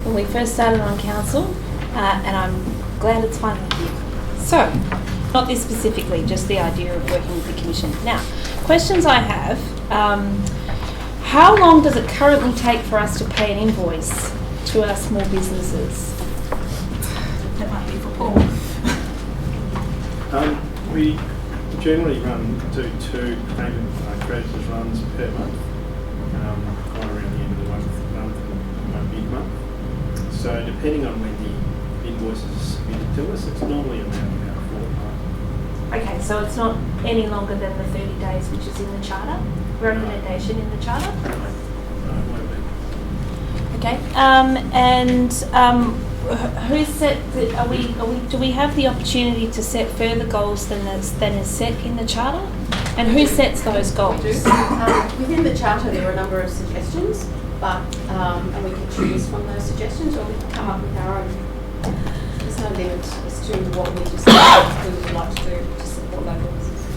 when we first started on council, and I'm glad it's finally here. So, not this specifically, just the idea of working with the Commission. Now, questions I have, how long does it currently take for us to pay an invoice to our small businesses? That might be for Paul. We generally do 2 payment creditors runs per month, one around the end of the month and one mid-month. So depending on when the invoice is submitted to us, it's normally around about a fortnight. Okay, so it's not any longer than the 30 days which is in the charter, recommendation in the charter? No, it won't be. Okay, who set do we have the opportunity to set further goals than is set in the charter? And who sets those goals? We do. Within the charter there are a number of suggestions, but and we can choose from those suggestions or we can come up with our own. There's no limit as to what we just would like to do to support local businesses.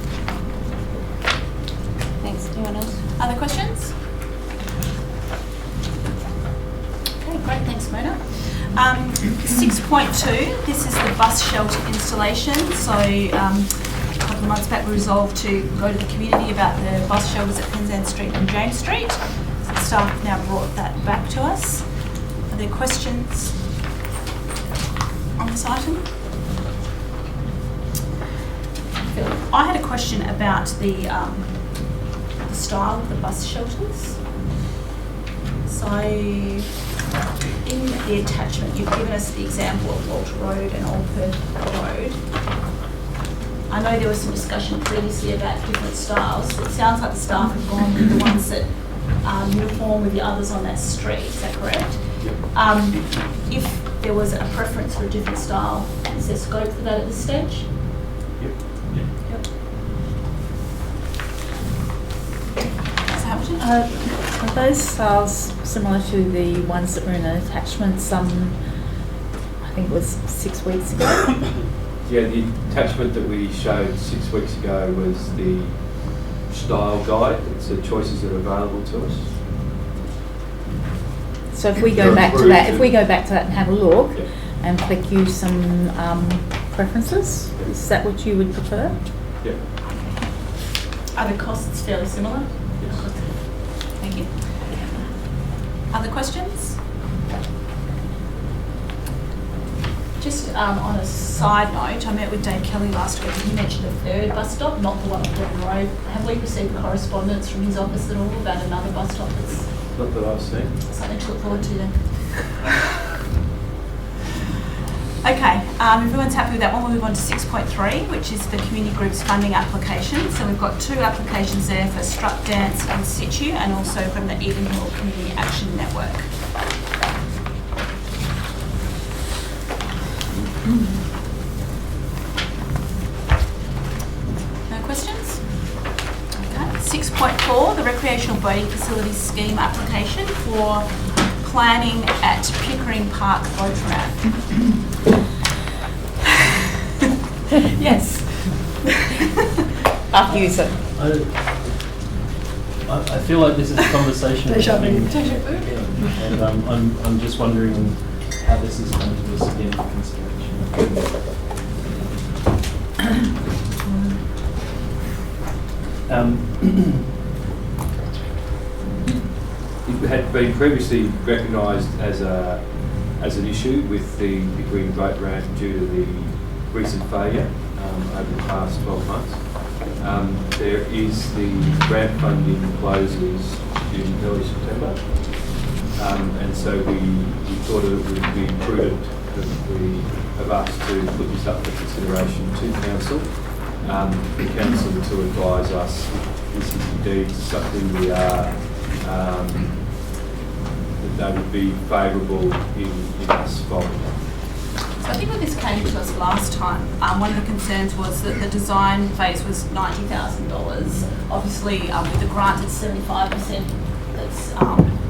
Thanks. Anyone else? Other questions? Okay, great. Thanks, Mona. 6.2, this is the bus shelter installation. So a couple of months back we resolved to go to the community about the bus shelters at Penzance Street and James Street. So the staff have now brought that back to us. Are there questions on this item? I had a question about the style of the bus shelters. So in the attachment, you've given us the example of Walter Road and Old Perth Road. I know there was some discussion previously about different styles. It sounds like the staff have gone with the ones that are uniform with the others on that street. Is that correct? Yep. If there was a preference for a different style, is there scope for that at this stage? Yep. Yep. Hamilton? Are those styles similar to the ones that were in an attachment I think it was 6 weeks ago? Yeah, the attachment that we showed 6 weeks ago was the style guide. It's the choices that are available to us. So if we go back to that and have a look and click use some preferences, is that what you would prefer? Yeah. Are the costs fairly similar? Yes. Thank you. Other questions? Just on a side note, I met with Dave Kelly last week and he mentioned a third bus stop, not the one on Gordon Road. Have we received correspondence from his office at all about another bus stop that's Not that I've seen. something to look forward to then? Okay, if everyone's happy with that one, we'll move on to 6.3, which is the community group's funding application. So we've got 2 applications there for Strut Dance in situ and also from the Eden Hill Community Action Network. No questions? Okay. 6.4, the recreational boating facilities scheme application for planning at Pickering Park Boat Ramp. Yes. After you, sir. I feel like this is a conversation we're having, and I'm just wondering how this is going to be again for consideration. It had been previously recognised as an issue with the Pickering boat ramp due to the recent failure over the past 12 months. There is the grant funding closes in early September, and so we thought it would be prudent of us to put this up for consideration to Council, the Council to advise us if this is indeed something we are that would be favourable in us following. So I think when this came to us last time, one of the concerns was that the design phase was $90,000. Obviously, with the grant, it's 75% that's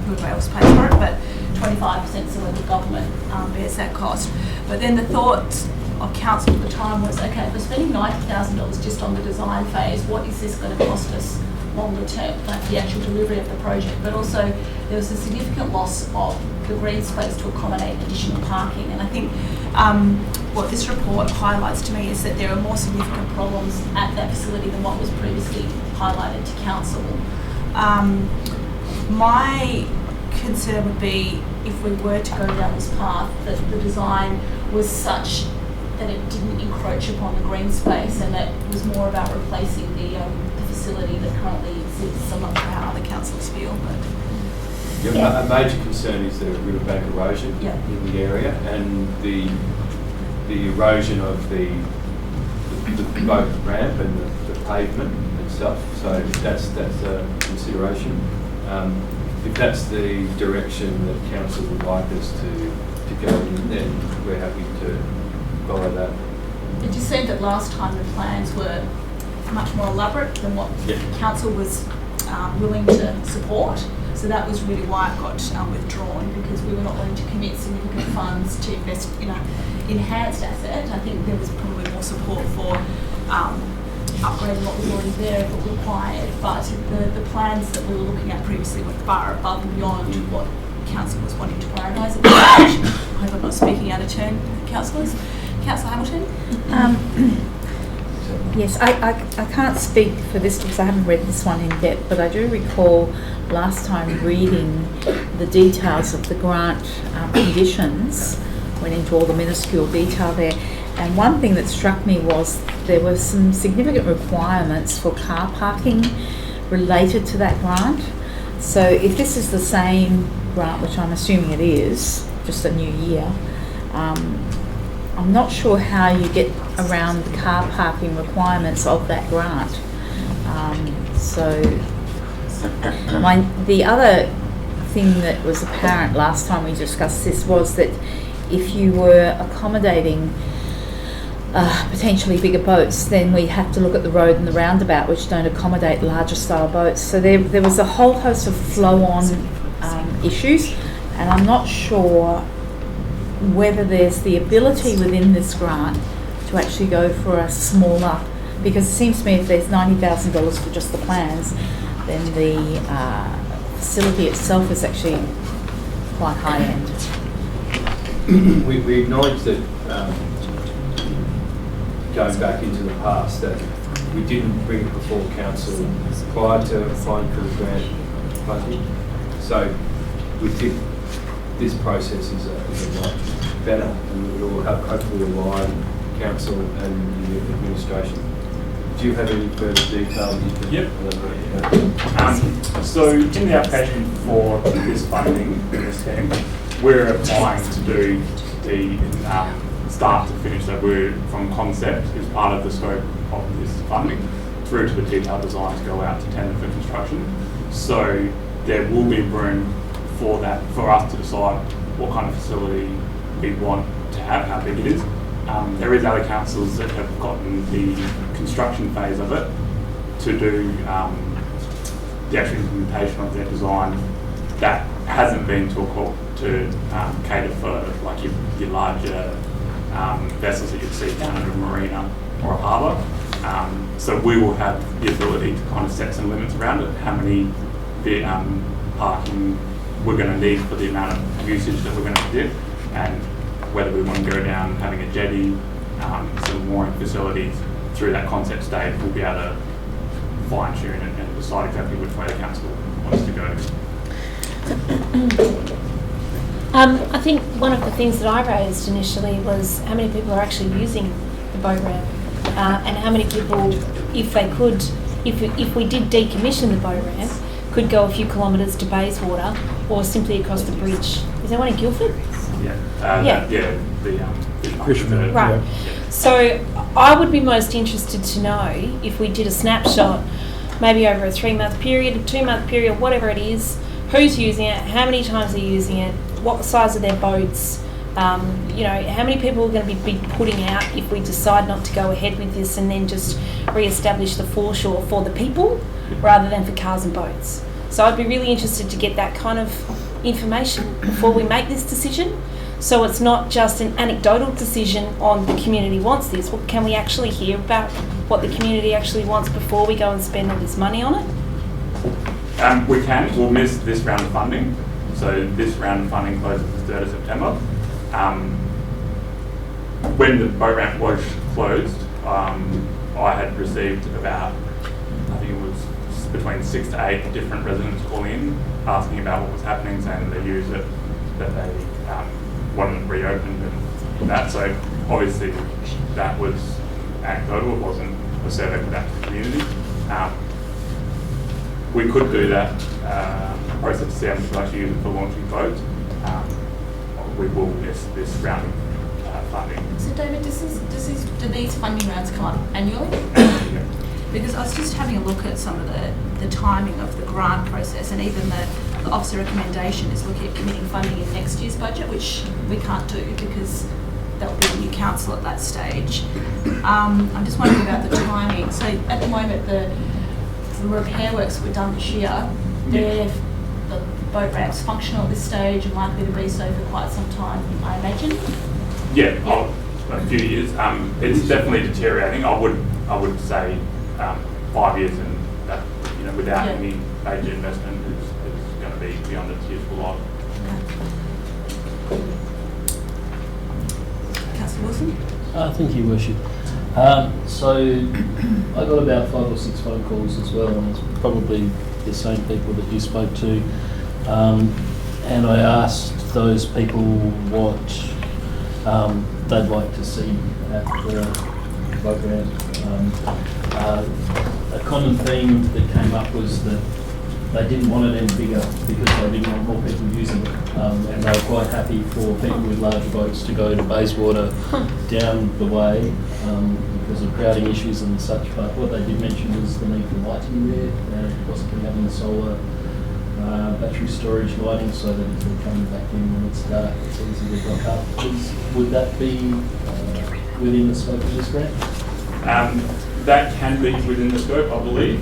Good Rails pays for it, but 25% so that the government bears that cost. But then the thought of council at the time was, okay, if we're spending $90,000 just on the design phase, what is this going to cost us longer term, like the actual delivery of the project, but also there was a significant loss of the green space to accommodate additional parking. And I think what this report highlights to me is that there are more significant problems at that facility than what was previously highlighted to council. My concern would be if we were to go down this path, that the design was such that it didn't encroach upon the green space and that it was more about replacing the facility that currently exists. I'm not sure how other councillors feel, but A major concern is the riverbank erosion in the area, and the erosion of the boat ramp and the pavement itself. So that's a consideration. If that's the direction that council would like us to go in, then we're happy to follow that. it just seemed that last time the plans were much more elaborate than what council was willing to support. So that was really why it got withdrawn, because we were not willing to commit significant funds to invest in an enhanced asset. I think there was probably more support for upgrading what was already there if it required, but the plans that we were looking at previously were far above and beyond what council was wanting to prioritise at this stage. I hope I'm not speaking out of turn, councillors. Councillor Hamilton? Yes, I can't speak for this because I haven't read this one in depth, but I do recall last time reading the details of the grant conditions, went into all the minuscule detail there, and one thing that struck me was there were some significant requirements for car parking related to that grant. So if this is the same grant, which I'm assuming it is, just a new year, I'm not sure how you get around the car parking requirements of that grant. The other thing that was apparent last time we discussed this was that if you were accommodating potentially bigger boats, then we have to look at the road and the roundabout, which don't accommodate larger style boats. So there was a whole host of flow-on issues, and I'm not sure whether there's the ability within this grant to actually go for a smaller, because it seems to me if there's $90,000 for just the plans, then the facility itself is actually quite high end. We acknowledge that going back into the past, that we didn't bring it before council prior to applying for the grant funding. So we think this process is a lot better, and we will have hopefully align council and the administration. Do you have any further detail that you can elaborate? So in the application for this funding in this scheme, we're applying to do the start to finish. So we're from concept as part of the scope of this funding through to the detailed design to go out to tender for construction. So there will be room for that, for us to decide what kind of facility we want to have, how big it is. There is other councils that have gotten the construction phase of it to do the actual implementation of their design. That hasn't been to cater for like your larger vessels that you'd see down at a marina or a harbour. So we will have the ability to kind of set some limits around it, how many parking we're going to need for the amount of usage that we're going to do, and whether we want to go down having a jetty, some mooring facilities through that concept stage. We'll be able to fine tune and decide exactly which way the council wants to go. I think one of the things that I raised initially was how many people are actually using the boat ramp, and how many people, if they could, if we did decommission the boat ramp, could go a few kilometres to Bayswater or simply across the bridge. Is there one in Guildford? Fishermen. Right. Yeah. So I would be most interested to know if we did a snapshot, maybe over a 3-month period, a 2-month period, whatever it is, who's using it, how many times they're using it, what the size of their boats, how many people are going to be putting out if we decide not to go ahead with this and then just re-establish the foreshore for the people rather than for cars and boats. So I'd be really interested to get that kind of information before we make this decision. So it's not just an anecdotal decision on the community wants this. Well, can we actually hear about what the community actually wants before we go and spend all this money on it? We can. We'll miss this round of funding. So this round of funding closes the 3rd of September. When the boat ramp was closed, I had received about, I think it was between 6 to 8 different residents calling in, asking about what was happening, saying that they use it, that they wanted it reopened and that. So obviously that was anecdotal, it wasn't a survey for that community. We could do that process to see how much actually use it for launching boats. We will miss this round of funding. So David, do these funding rounds come up annually? Yeah. Because I was just having a look at some of the timing of the grant process, and even the officer recommendation is looking at committing funding in next year's budget, which we can't do because that will be the new council at that stage. I'm just wondering about the timing. So at the moment, the repair works that were done this year, the boat ramp's functional at this stage and likely to be so for quite some time, I imagine. Yeah, a few years. It's definitely deteriorating. I would say 5 years, and that, you know, without any major investment is going to be beyond its useful life. Councillor Wilson? Thank you, Worship. So I got about 5 or 6 phone calls as well, and it's probably the same people that you spoke to. And I asked those people what they'd like to see at the boat ramp. A common theme that came up was that they didn't want it any bigger because they didn't want more people using it. And they were quite happy for people with larger boats to go to Bayswater down the way because of crowding issues and such. But what they did mention was the need for lighting there, and possibly having the solar battery storage lighting so that if they're coming back in when it's dark, it's easy to block up. Would that be within the scope of this grant? That can be within the scope, I believe.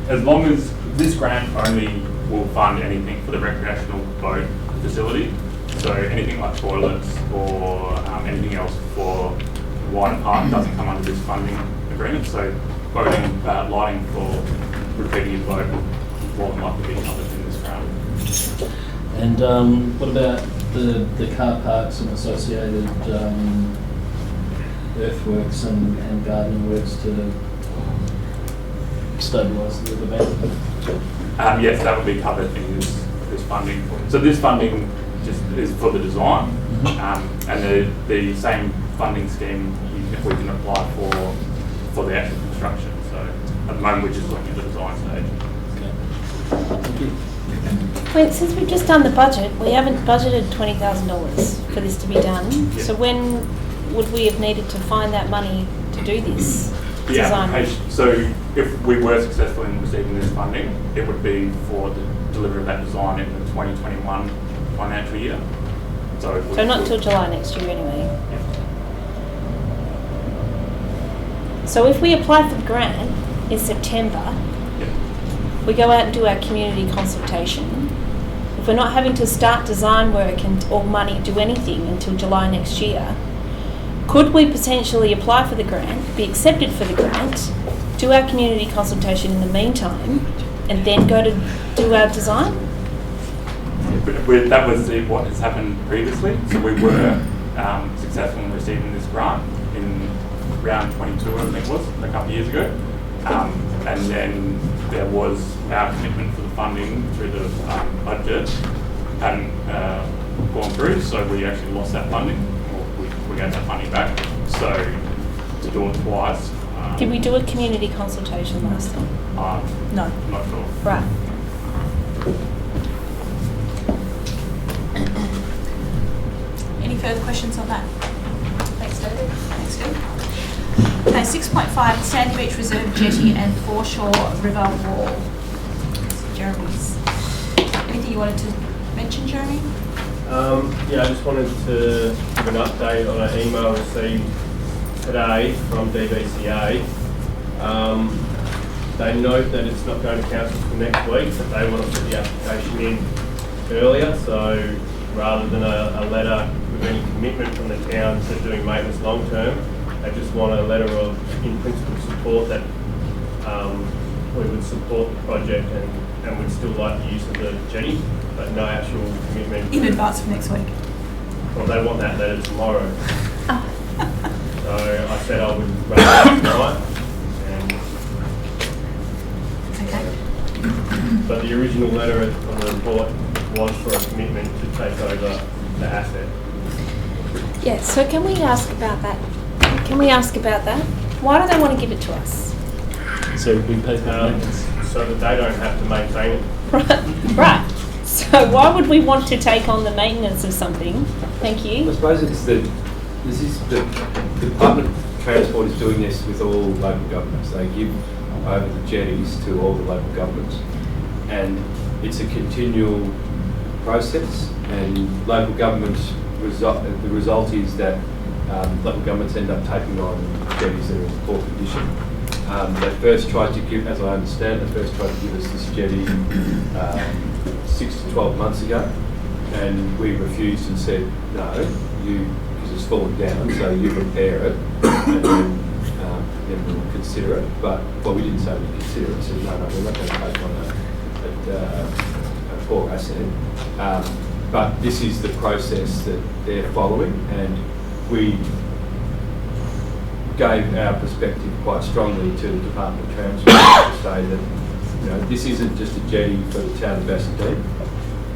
As long as this grant only will fund anything for the recreational boat facility, so anything like toilets or anything else for the wider park doesn't come under this funding agreement. So boating, lighting for repeating your boat will likely be covered in this grant. And what about the car parks and associated earthworks and gardening works to stabilise the riverbank? Yes, that would be covered in this funding. So this funding just is for the design, and the same funding scheme we can apply for the actual construction. So at the moment we're just looking at the design stage. Okay. Thank you. Wait, since we've just done the budget, we haven't budgeted $20,000 for this to be done. Yeah. So when would we have needed to find that money to do this The design? application, so if we were successful in receiving this funding, it would be for the delivery of that design in the 2021 financial year. So not till July next year anyway. So if we apply for the grant in September, we go out and do our community consultation. If we're not having to start design work or money do anything until July next year, could we potentially apply for the grant, be accepted for the grant, do our community consultation in the meantime, and then go to do our design? That was what has happened previously. So we were successful in receiving this grant in round 22, I think it was, a couple of years ago. And then there was our commitment for the funding through the budget hadn't gone through, so we actually lost that funding. We got that money back. So to do it twice. Did we do a community consultation last time? No. I'm not sure. Right. Any further questions on that? Thanks, David. Thanks, Phil. Okay, 6.5, Sandy Beach Reserve Jetty and Foreshore River Wall. Jeremy's. Anything you wanted to mention, Jeremy? Yeah, I just wanted to give an update on an email received today from DBCA. They note that it's not going to council for next week, but they want to put the application in earlier, so rather than a letter with any commitment from the town to doing maintenance long term, they just want a letter of in principle support that we would support the project and would still like the use of the jetty, but no actual commitment. In advance of next week. Well, they want that letter tomorrow. Oh. So I said I would run it up tonight, Okay. but the original letter on the report was for a commitment to take over the asset. Yeah, so can we ask about that? Why do they want to give it to us? So we pay for maintenance. So that they don't have to maintain it. Right. So why would we want to take on the maintenance of something? Thank I you. suppose the Department of Transport is doing this with all local governments. They give over the jetties to all the local governments, and it's a continual process. And local governments the result is that local governments end up taking on jetties that are in poor condition. They first tried to give, as I understand, they first tried to give us this jetty 6 to 12 months ago, and we refused and said, no, because it's fallen down, so you repair it, and then we'll consider it. But, well, we didn't say we'd consider it, we said, no, we're not going to take on a poor asset. But this is the process that they're following, and we gave our perspective quite strongly to the Department of Transport to say that this isn't just a jetty for the town of Bassendean,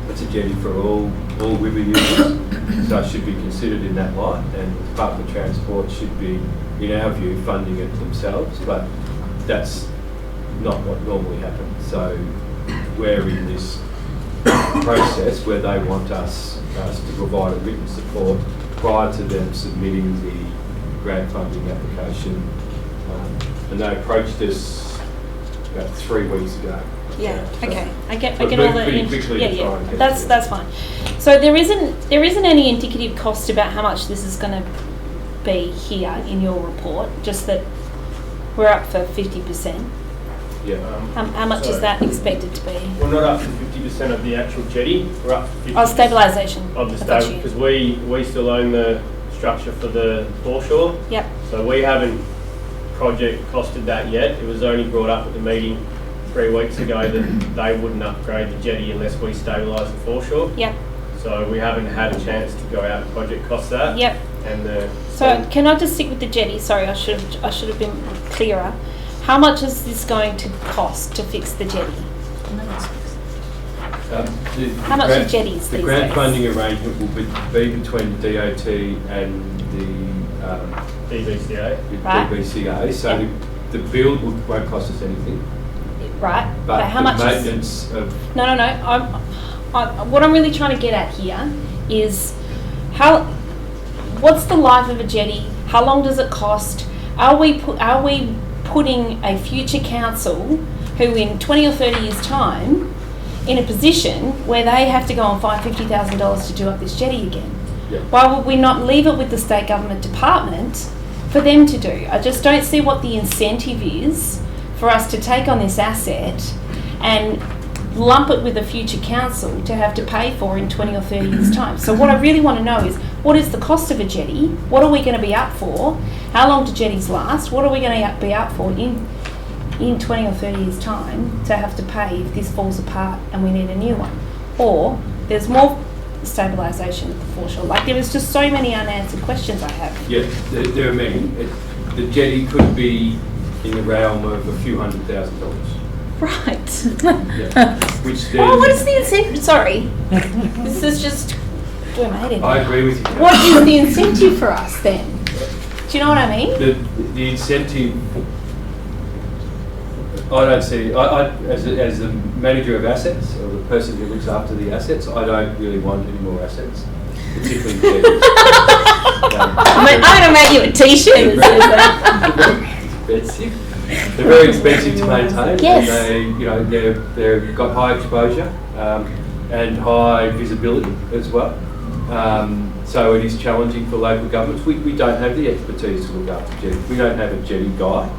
it's a jetty for all river users, so it should be considered in that light, and the Department of Transport should be, in our view, funding it themselves, but that's not what normally happens. So we're in this process where they want us to provide a written support prior to them submitting the grant funding application, and they approached us about 3 weeks ago. Yeah. So Okay. I get we've all moved that. pretty quickly to try and get That's fine. So there isn't any indicative cost about how much this is going to be here in your report. Just that we're up for 50%. Yeah. How much is that expected to be? We're not up to 50% of the actual jetty, we're up to 50% Stabilisation. of the stable, because we still own the structure for the foreshore. Yep. So we haven't project costed that yet. It was only brought up at the meeting 3 weeks ago that they wouldn't upgrade the jetty unless we stabilise the foreshore. Yep. So we haven't had a chance to go out and project cost that. Yep. And So can I just stick with the jetty? Sorry, I should have been clearer. How much is this going to cost to fix the jetty? How much are jetties The these grant days? funding arrangement will be between DOT and the DVCA. Right. DVCA, so Yeah. the build won't cost us anything. Right. But how the much maintenance of No. What I'm really trying to get at here is what's the life of a jetty? How long does it cost? Are we putting a future council who in 20 or 30 years' time in a position where they have to go and find $50,000 to do up this jetty again? Yeah. Why would we not leave it with the state government department for them to do? I just don't see what the incentive is for us to take on this asset and lump it with a future council to have to pay for in 20 or 30 years' time. So what I really want to know is, what is the cost of a jetty? What are we going to be up for? How long do jetties last? What are we going to be up for in 20 or 30 years' time to have to pay if this falls apart and we need a new one? Or there's more stabilisation at the foreshore. Like, there was just so many unanswered questions I have. Yeah, there are many. The jetty could be in the realm of a few $100,000. Right. Yeah. Which then, Oh, what is the incentive? Sorry. This is just doing my head in. I agree with you. What is the incentive for us then? Do you know what I mean? The incentive, I don't see. I as the manager of assets, or the person who looks after the assets, I don't really want any more assets, particularly jetties. I'm going to make you a T-shirt that says that. They're very expensive to maintain. Yes. And they've got high exposure and high visibility as well. So it is challenging for local governments. We don't have the expertise to look after jetties. We don't have a jetty guy.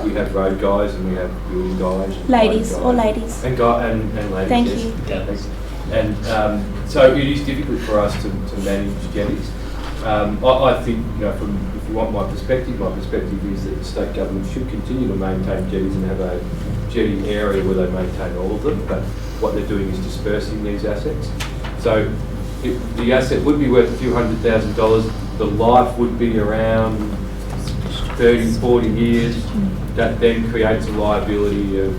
We have road guys and we have building guys. Ladies guys. or ladies. And ladies. Thank yes. you. And so it is difficult for us to manage jetties. I think, if you want my perspective is that the state government should continue to maintain jetties and have a jetty area where they maintain all of them, but what they're doing is dispersing these assets. So the asset would be worth a few $100,000. The life would be around 30, 40 years. That then creates a liability of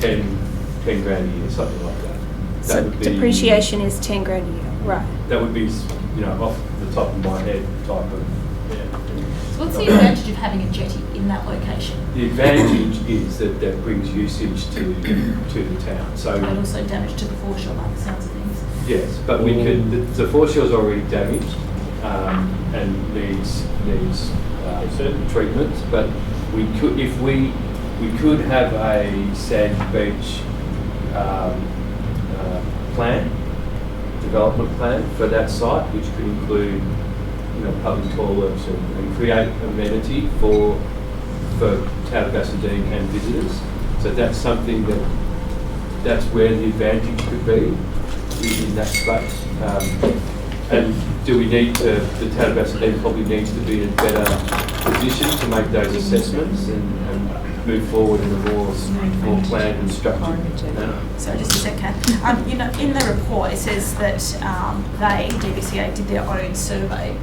10 grand a year, something like that. So depreciation is 10 grand a year, right? That would be, off the top of my head type of. So what's the advantage of having a jetty in that location? The advantage is that brings usage to the town. So And also damage to the foreshore by the sounds of things. yes, but we could. The foreshore's already damaged and needs certain treatments. But we could, if we could have a sand beach development plan for that site, which could include public toilets and create amenity for town of Bassendean and visitors. So that's something that's where the advantage could be, is in that space. And do we need to, the town of Bassendean probably needs to be in a better position to make those assessments and move forward in a more planned and structured manner. So just a second. In the report it says that DBCA did their own survey.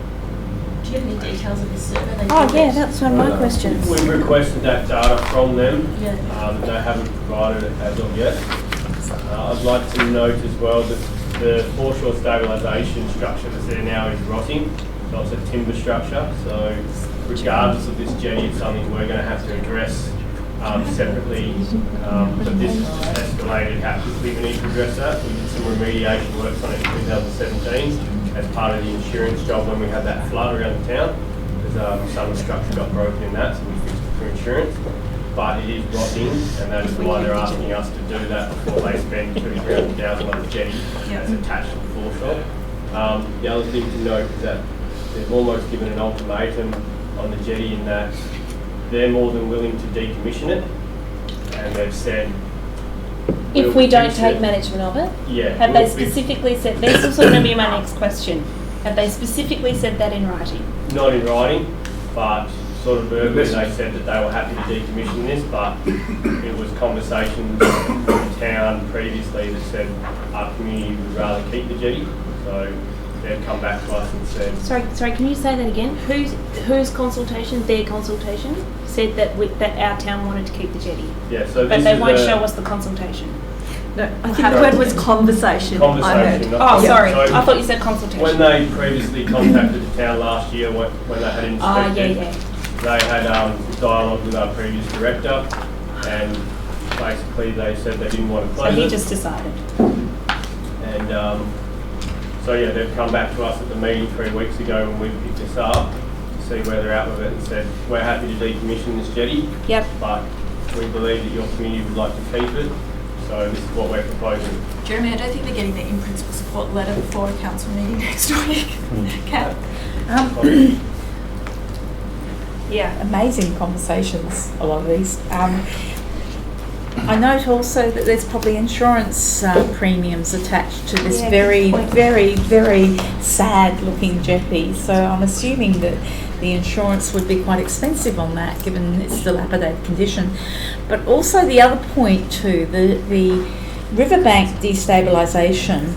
Do you have any details of this survey? That's one of my questions. We've requested that data from them. Yeah. They haven't provided it as of yet. I'd like to note as well that the foreshore stabilisation structure that's there now is rotting. So it's a timber structure. So regardless of this jetty, it's something we're going to have to address separately. But this has just escalated how quickly we need to address that. We did some remediation works on it in 2017 as part of the insurance job when we had that flood around the town. Because some of the structure got broken in that, so we fixed it for insurance. But it is rotting, and that is why they're asking us to do that before they spend $200,000 on the jetty that's attached to the foreshore. The other thing to note is that they've almost given an ultimatum on the jetty in that they're more than willing to decommission it, and they've said If we don't take management of it? Yeah. Have they specifically said, this is going to be my next question, have they specifically said that in writing? Not in writing, but sort of verbally they said that they were happy to decommission this, but it was conversations with the town previously that said our community would rather keep the jetty, so they've come back to us and said... Sorry, can you say that again? Whose consultation, their consultation, said that that our town wanted to keep the jetty? Yeah, so but they won't show us the consultation. No, I think the word was conversation. Conversation. Sorry, I thought you said consultation. When they previously contacted the town last year, when they had inspected, they had dialogue with our previous director, and basically they said they didn't want to close it. So he just decided. And so yeah, they've come back to us at the meeting 3 weeks ago when we picked this up to see where they're at with it and said, we're happy to decommission this jetty, but we believe that your community would like to keep it, so this is what we're proposing. Jeremy, I don't think they're getting the in-principle support letter before a council meeting next week. Kat? Amazing conversations, a lot of these. I note also that there's probably insurance premiums attached to this very, very, very sad looking jetty. So I'm assuming that the insurance would be quite expensive on that, given its dilapidated condition. But also the other point too, the riverbank destabilisation,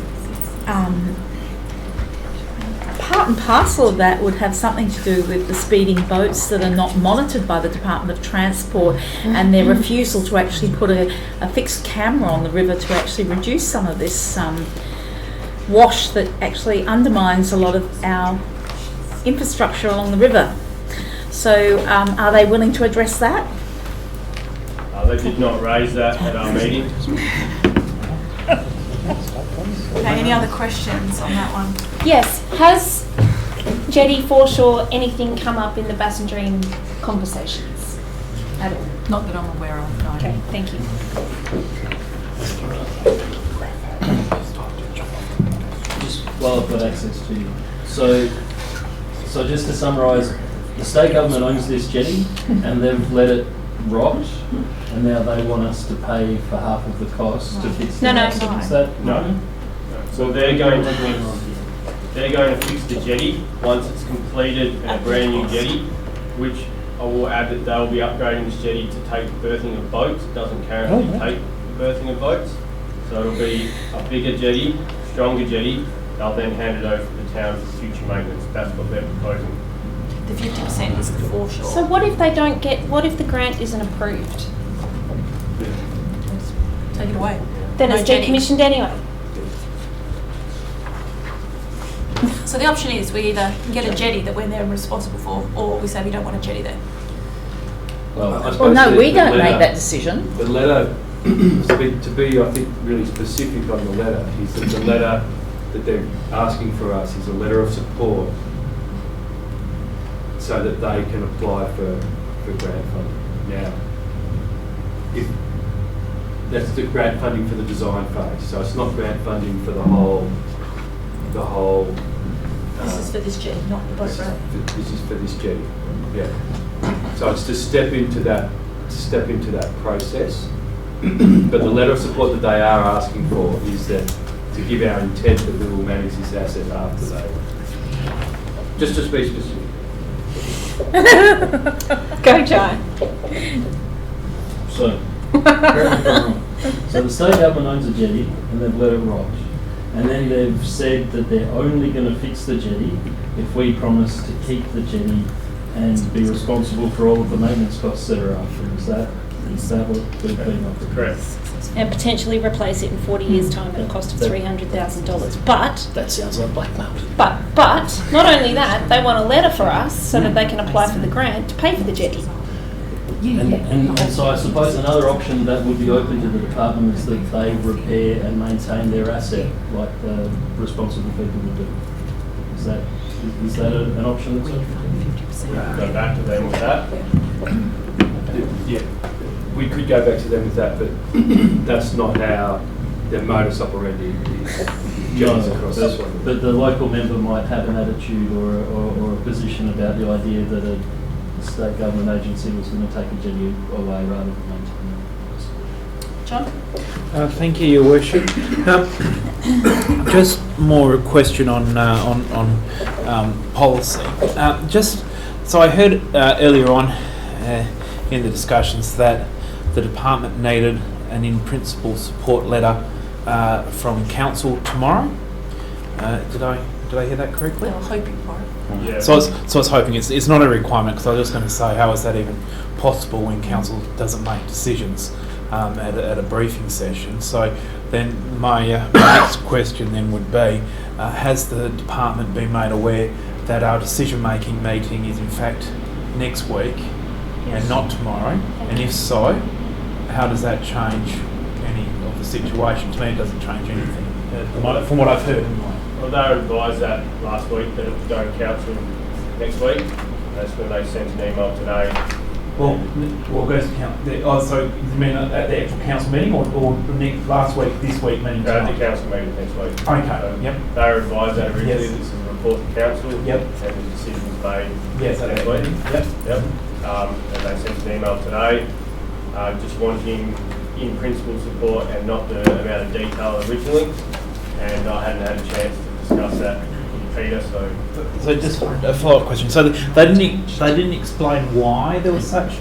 part and parcel of that would have something to do with the speeding boats that are not monitored by the Department of Transport and their refusal to actually put a fixed camera on the river to actually reduce some of this wash that actually undermines a lot of our infrastructure along the river. So are they willing to address that? They did not raise that at our meeting. Okay, any other questions on that one? Yes. Has jetty foreshore anything come up in the Bassendean conversations at all? Not that I'm aware of, no. Okay, thank you. Just while I've got access to you. So just to summarise, the state government owns this jetty and they've let it rot, and now they want us to pay for half of the cost to fix it. No. Is that No. So they're going to they're going to fix the jetty once it's completed and a brand new jetty, which I will add that they'll be upgrading this jetty to take the berthing of boats. It doesn't currently take the berthing of boats. So it'll be a bigger jetty, stronger jetty. They'll then hand it over to the town for future maintenance. That's what they're proposing. The 50% is the foreshore. So what if they don't get, what if the grant isn't approved? Take it away. Then No it's jetty. decommissioned anyway. So the option is we either get a jetty that we're then responsible for, or we say we don't want a jetty there. Well, I Well, suppose no, the- we the don't letter- make that decision. The letter, to be, I think, really specific on the letter, is that the letter that they're asking for us is a letter of support so that they can apply for grant funding. Now, if that's the grant funding for the design phase, so it's not grant funding for the whole. This is for this jetty, not the boat ramp. This is for this jetty, yeah. So it's to step into that process. But the letter of support that they are asking for is that to give our intent that we will manage this asset after they. Just to be specific. Go, John. So, correct me if I'm wrong. So the state government owns a jetty and they've let it rot. And then they've said that they're only going to fix the jetty if we promise to keep the jetty and be responsible for all of the maintenance costs that are after. Is that what we've been offered? Correct. And potentially replace it in 40 years' time at a cost of $300,000. But That sounds like blackmail. But not only that, they want a letter for us so that they can apply for the grant to pay for the jetty. And so I suppose another option that would be open to the department is that they repair and maintain their asset like the responsible people would do. Is that an option that's open? Go back to them with that. Yeah, we could go back to them with that, but that's not how their modus operandi is. Jones across this one. But the local member might have an attitude or a position about the idea that a state government agency was going to take a jetty away rather than maintain it. John? Thank you, Your Worship. Just more a question on policy. Just so I heard earlier on in the discussions that the department needed an in-principle support letter from council tomorrow. Did I hear that correctly? They were hoping for it. Yeah. So I was hoping it's not a requirement, because I was just going to say, how is that even possible when council doesn't make decisions at a briefing session? So then my next question then would be, has the department been made aware that our decision-making meeting is in fact next week and not tomorrow? And if so, how does that change any of the situation? To me, it doesn't change anything, from what I've heard anyway. Well, they were advised that last week that it would go to council next week. That's when they sent an email today. Well, goes to council. Oh, so you mean at the actual council meeting, or last week, this week meeting? At the council meeting next week. Okay, So yep. They were advised that originally Yes. this is a report to council. Yep. And the decision was made Yes, at next that week. meeting. Yep. Yep. And they sent an email today, just wanting in principle support and not the amount of detail originally. And I hadn't had a chance to discuss that with Peter, so. So just a follow-up question. So they didn't explain why there was such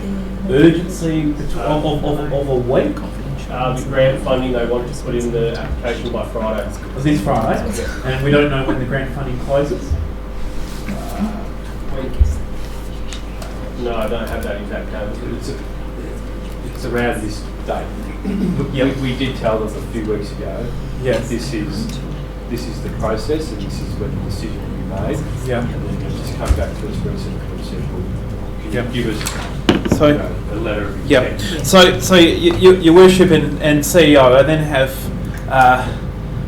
urgency of a week? The grant funding, they wanted to put in the application by Friday. Was this Friday? And we don't know when the grant funding closes? No, I don't have that exact calendar. It's around this date. We did tell them a few weeks ago. Yes. This is the process, and this is when the decision will be made. Yeah. And then they'll just come back to us very simply and say, well, can you give us So. a letter of Yep. intent? So Your Worship and CEO, I then have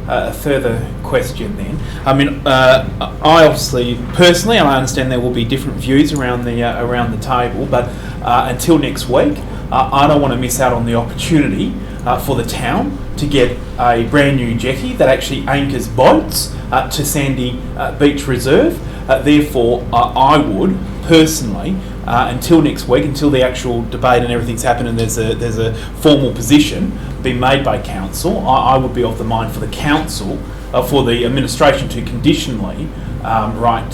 a further question then. I mean, I obviously, personally, I understand there will be different views around the table, but until next week, I don't want to miss out on the opportunity for the town to get a brand new jetty that actually anchors boats to Sandy Beach Reserve. Therefore, I would personally, until next week, until the actual debate and everything's happened and there's a formal position being made by council, I would be of the mind for the council for the administration to conditionally write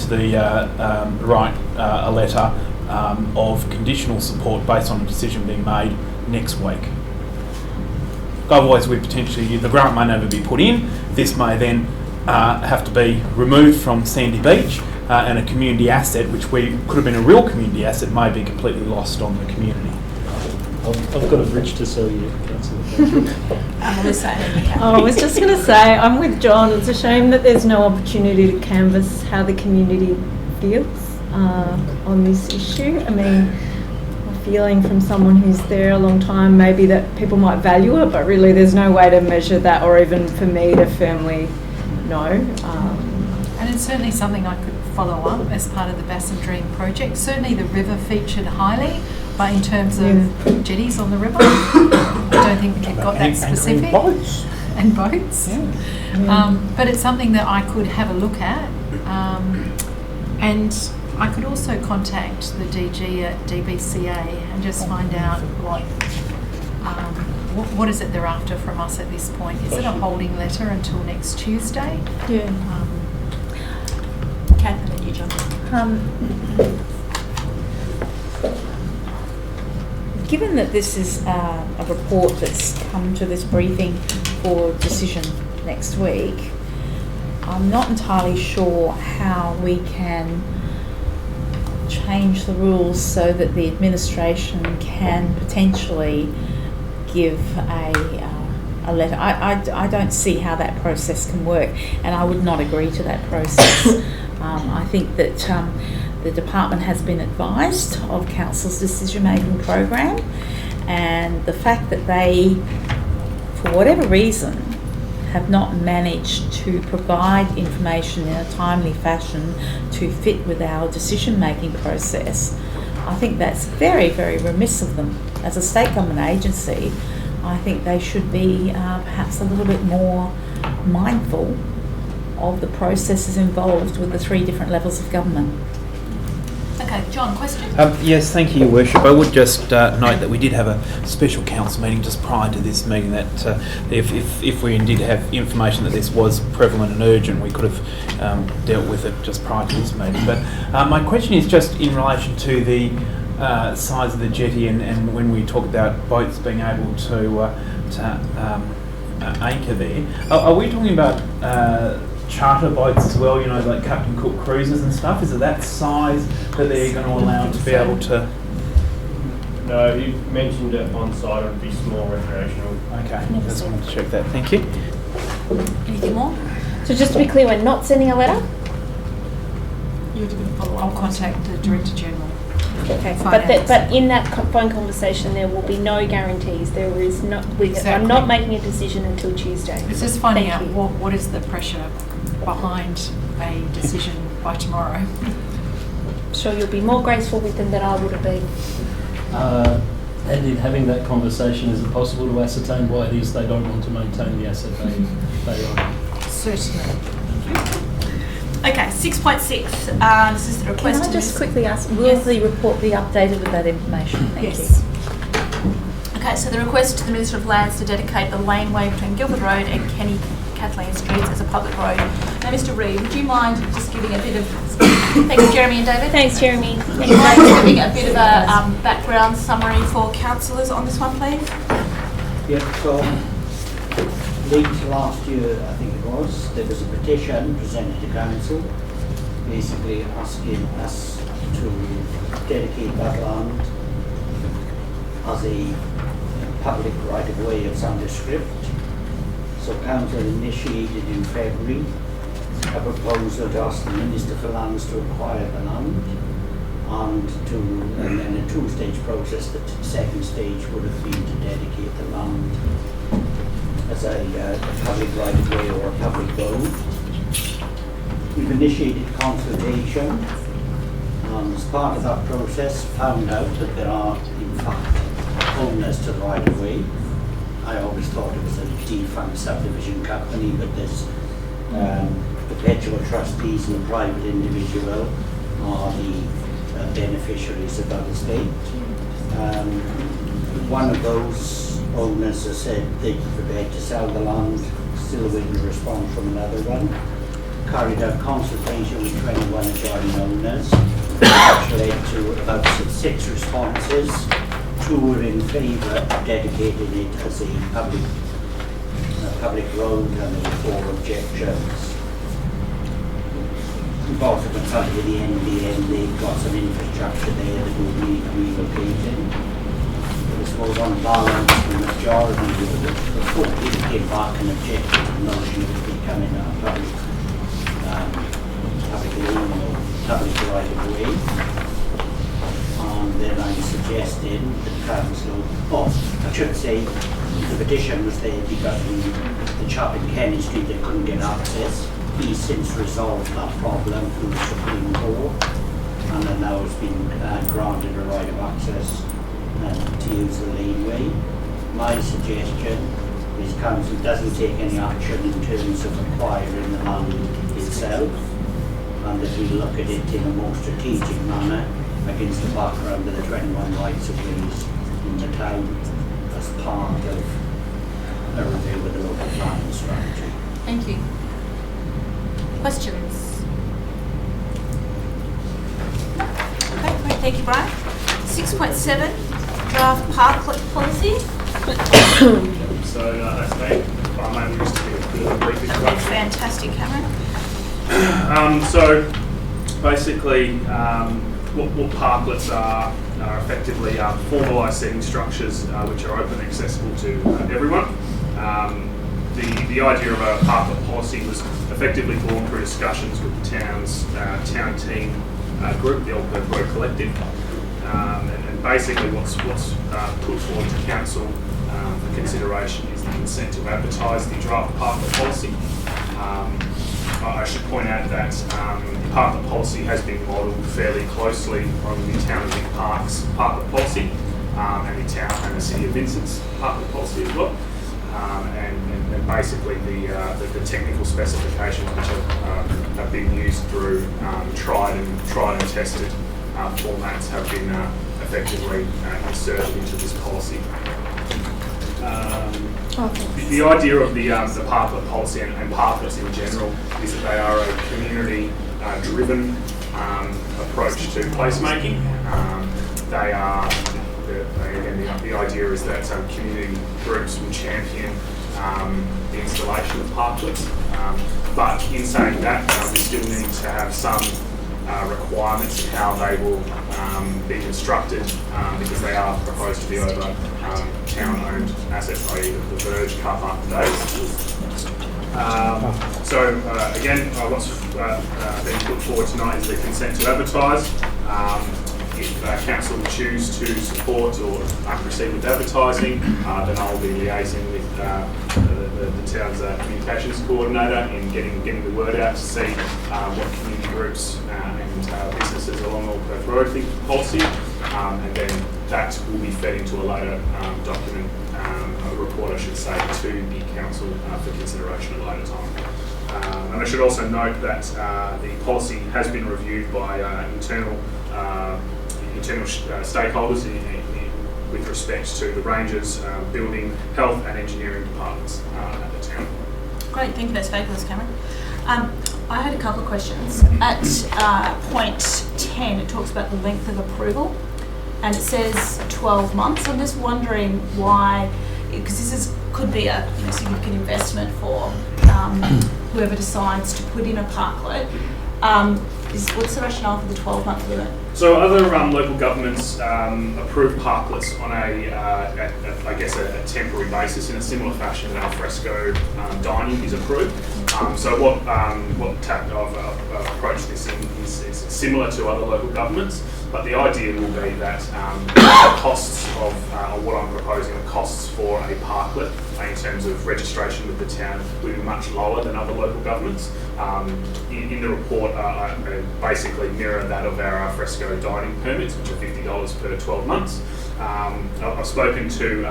a letter of conditional support based on a decision being made next week. Otherwise, the grant may never be put in. This may then have to be removed from Sandy Beach, and a community asset, which could have been a real community asset, may be completely lost on the community. I've got a bridge to sell you, Councillor. I was just going to say, I'm with John. It's a shame that there's no opportunity to canvass how the community feels on this issue. I mean, a feeling from someone who's there a long time, maybe that people might value it, but really there's no way to measure that, or even for me to firmly know. And it's certainly something I could follow up as part of the Bassendean project. Certainly the river featured highly, but in terms of jetties on the river, I don't think we've got that specific. And boats. And boats. Yeah. But it's something that I could have a look at. And I could also contact the DG at DBCA and just find out what is it they're after from us at this point. Is it a holding letter until next Tuesday? Yeah. Catherine, you jump in. Given that this is a report that's come to this briefing for decision next week, I'm not entirely sure how we can change the rules so that the administration can potentially give a letter. I don't see how that process can work, and I would not agree to that process. I think that the department has been advised of Council's decision-making program, and the fact that they, for whatever reason, have not managed to provide information in a timely fashion to fit with our decision-making process, I think that's very, very remiss of them. As a state government agency, I think they should be perhaps a little bit more mindful of the processes involved with the 3 different levels of government. Okay, John, question? Yes, thank you, Your Worship. I would just note that we did have a special council meeting just prior to this meeting, that if we indeed have information that this was prevalent and urgent, we could have dealt with it just prior to this meeting. But my question is just in relation to the size of the jetty, and when we talk about boats being able to anchor there, are we talking about charter boats as well, like Captain Cook cruises and stuff? Is it that size that they're going to allow to be able to? No, you mentioned it on site, it would be small recreational. Okay, just wanted to check that. Thank you. Anything more? So just to be clear, we're not sending a letter? I'll contact the Director General. Okay, Finance. but in that phone conversation there will be no guarantees. There is not. I'm Exactly. not making a decision until Tuesday. It's just finding Thank out you. what is the pressure behind a decision by tomorrow. I'm sure you'll be more graceful with them than I would have been. And in having that conversation, is it possible to ascertain why it is they don't want to maintain the asset they own? Certainly. Okay, 6.6. This is the request. Can I just quickly ask, will the report be updated with that information? Thank Yes. Okay, so the request to the Minister of Lands to dedicate the laneway between Guildford Road and Kenny Kathleen Streets as a public road. Now, Mr. Reid, would you mind just giving a bit of... Thank you, Jeremy and David. Thanks, Jeremy. Would you mind just giving a bit of a background summary for councillors on this one, please? Yeah, so late last year, I think it was, there was a petition presented to council basically asking us to dedicate that land as a public right-of-way of some descript. So council initiated in February a proposal to ask the Minister for Lands to acquire the land, and then a 2-stage process. The second stage would have been to dedicate the land as a public right-of-way or a public road. We've initiated consultation, and as part of that process found out that there are in fact owners to the right-of-way. I always thought it was a defunct subdivision company, but there's perpetual trustees and a private individual are the beneficiaries of that estate. One of those owners has said they're prepared to sell the land still awaiting a response from another one. Carried out consultation with 21 adjoining owners, which led to about 6 responses. 2 were in favour of dedicating it as a public road, and there were 4 objections. We've also consulted with the NBN. They've got some infrastructure there that will need relocating. I suppose on balance, the majority of the 4 people came back and objected to the notion of it becoming a public lane or public right of way. And then I'm suggesting that the council, I should say, the petition was there because the chap in Kenny Street that couldn't get access. He's since resolved that problem through the Supreme Court, and then now has been granted a right of access to use the laneway. My suggestion is council doesn't take any action in terms of acquiring the land itself, and that we look at it in a more strategic manner against the background of the 21 rights of ways in the town as part of a review of the local planning strategy. Thank you. Questions? Okay, great, thank you, Brian. 6.7, draft parklet policy. So that's me. I'm able just to give a bit of a brief That's introduction. fantastic, Cameron. So basically, what parklets are effectively formalised seating structures which are open and accessible to everyone. The idea of a parklet policy was effectively born through discussions with the town's town team group, the Old Perth Road Collective, and basically what's put forward to council for consideration is the consent to advertise the draft parklet policy. I should point out that the parklet policy has been modelled fairly closely on the Town of Vic Park's parklet policy and the town and the City of Vincent's parklet policy as well. And basically the technical specifications which have been used through tried and tested formats have been effectively inserted into this policy. The idea of the parklet policy and parklets in general is that they are a community-driven approach to placemaking. They are, the idea is that community groups will champion the installation of parklets. But in saying that, we still need to have some requirements in how they will be constructed because they are proposed to be over town-owned assets, i.e. the Verge car park today. Again, what's being put forward tonight is the consent to advertise. If council choose to support or proceed with advertising, then I'll be liaising with the town's communications coordinator in getting the word out to see what community groups and businesses along Old Perth Road think of the policy, and then that will be fed into a later document, a report I should say, to the council for consideration at a later time. And I should also note that the policy has been reviewed by internal stakeholders with respect to the Rangers, building, health and engineering departments at the town. Great, thank you, that's fabulous, Cameron. I had a couple of questions. At point 10, it talks about the length of approval, and it says 12 months. I'm just wondering why, because this could be a significant investment for whoever decides to put in a parklet. What's the rationale for the 12-month limit? So other local governments approve parklets on a temporary basis in a similar fashion that alfresco dining is approved. So what I've approached this in is similar to other local governments, but the idea will be that the costs of what I'm proposing, the costs for a parklet in terms of registration with the town will be much lower than other local governments. In the report, I basically mirror that of our alfresco dining permits, which are $50 per 12 months. I've spoken to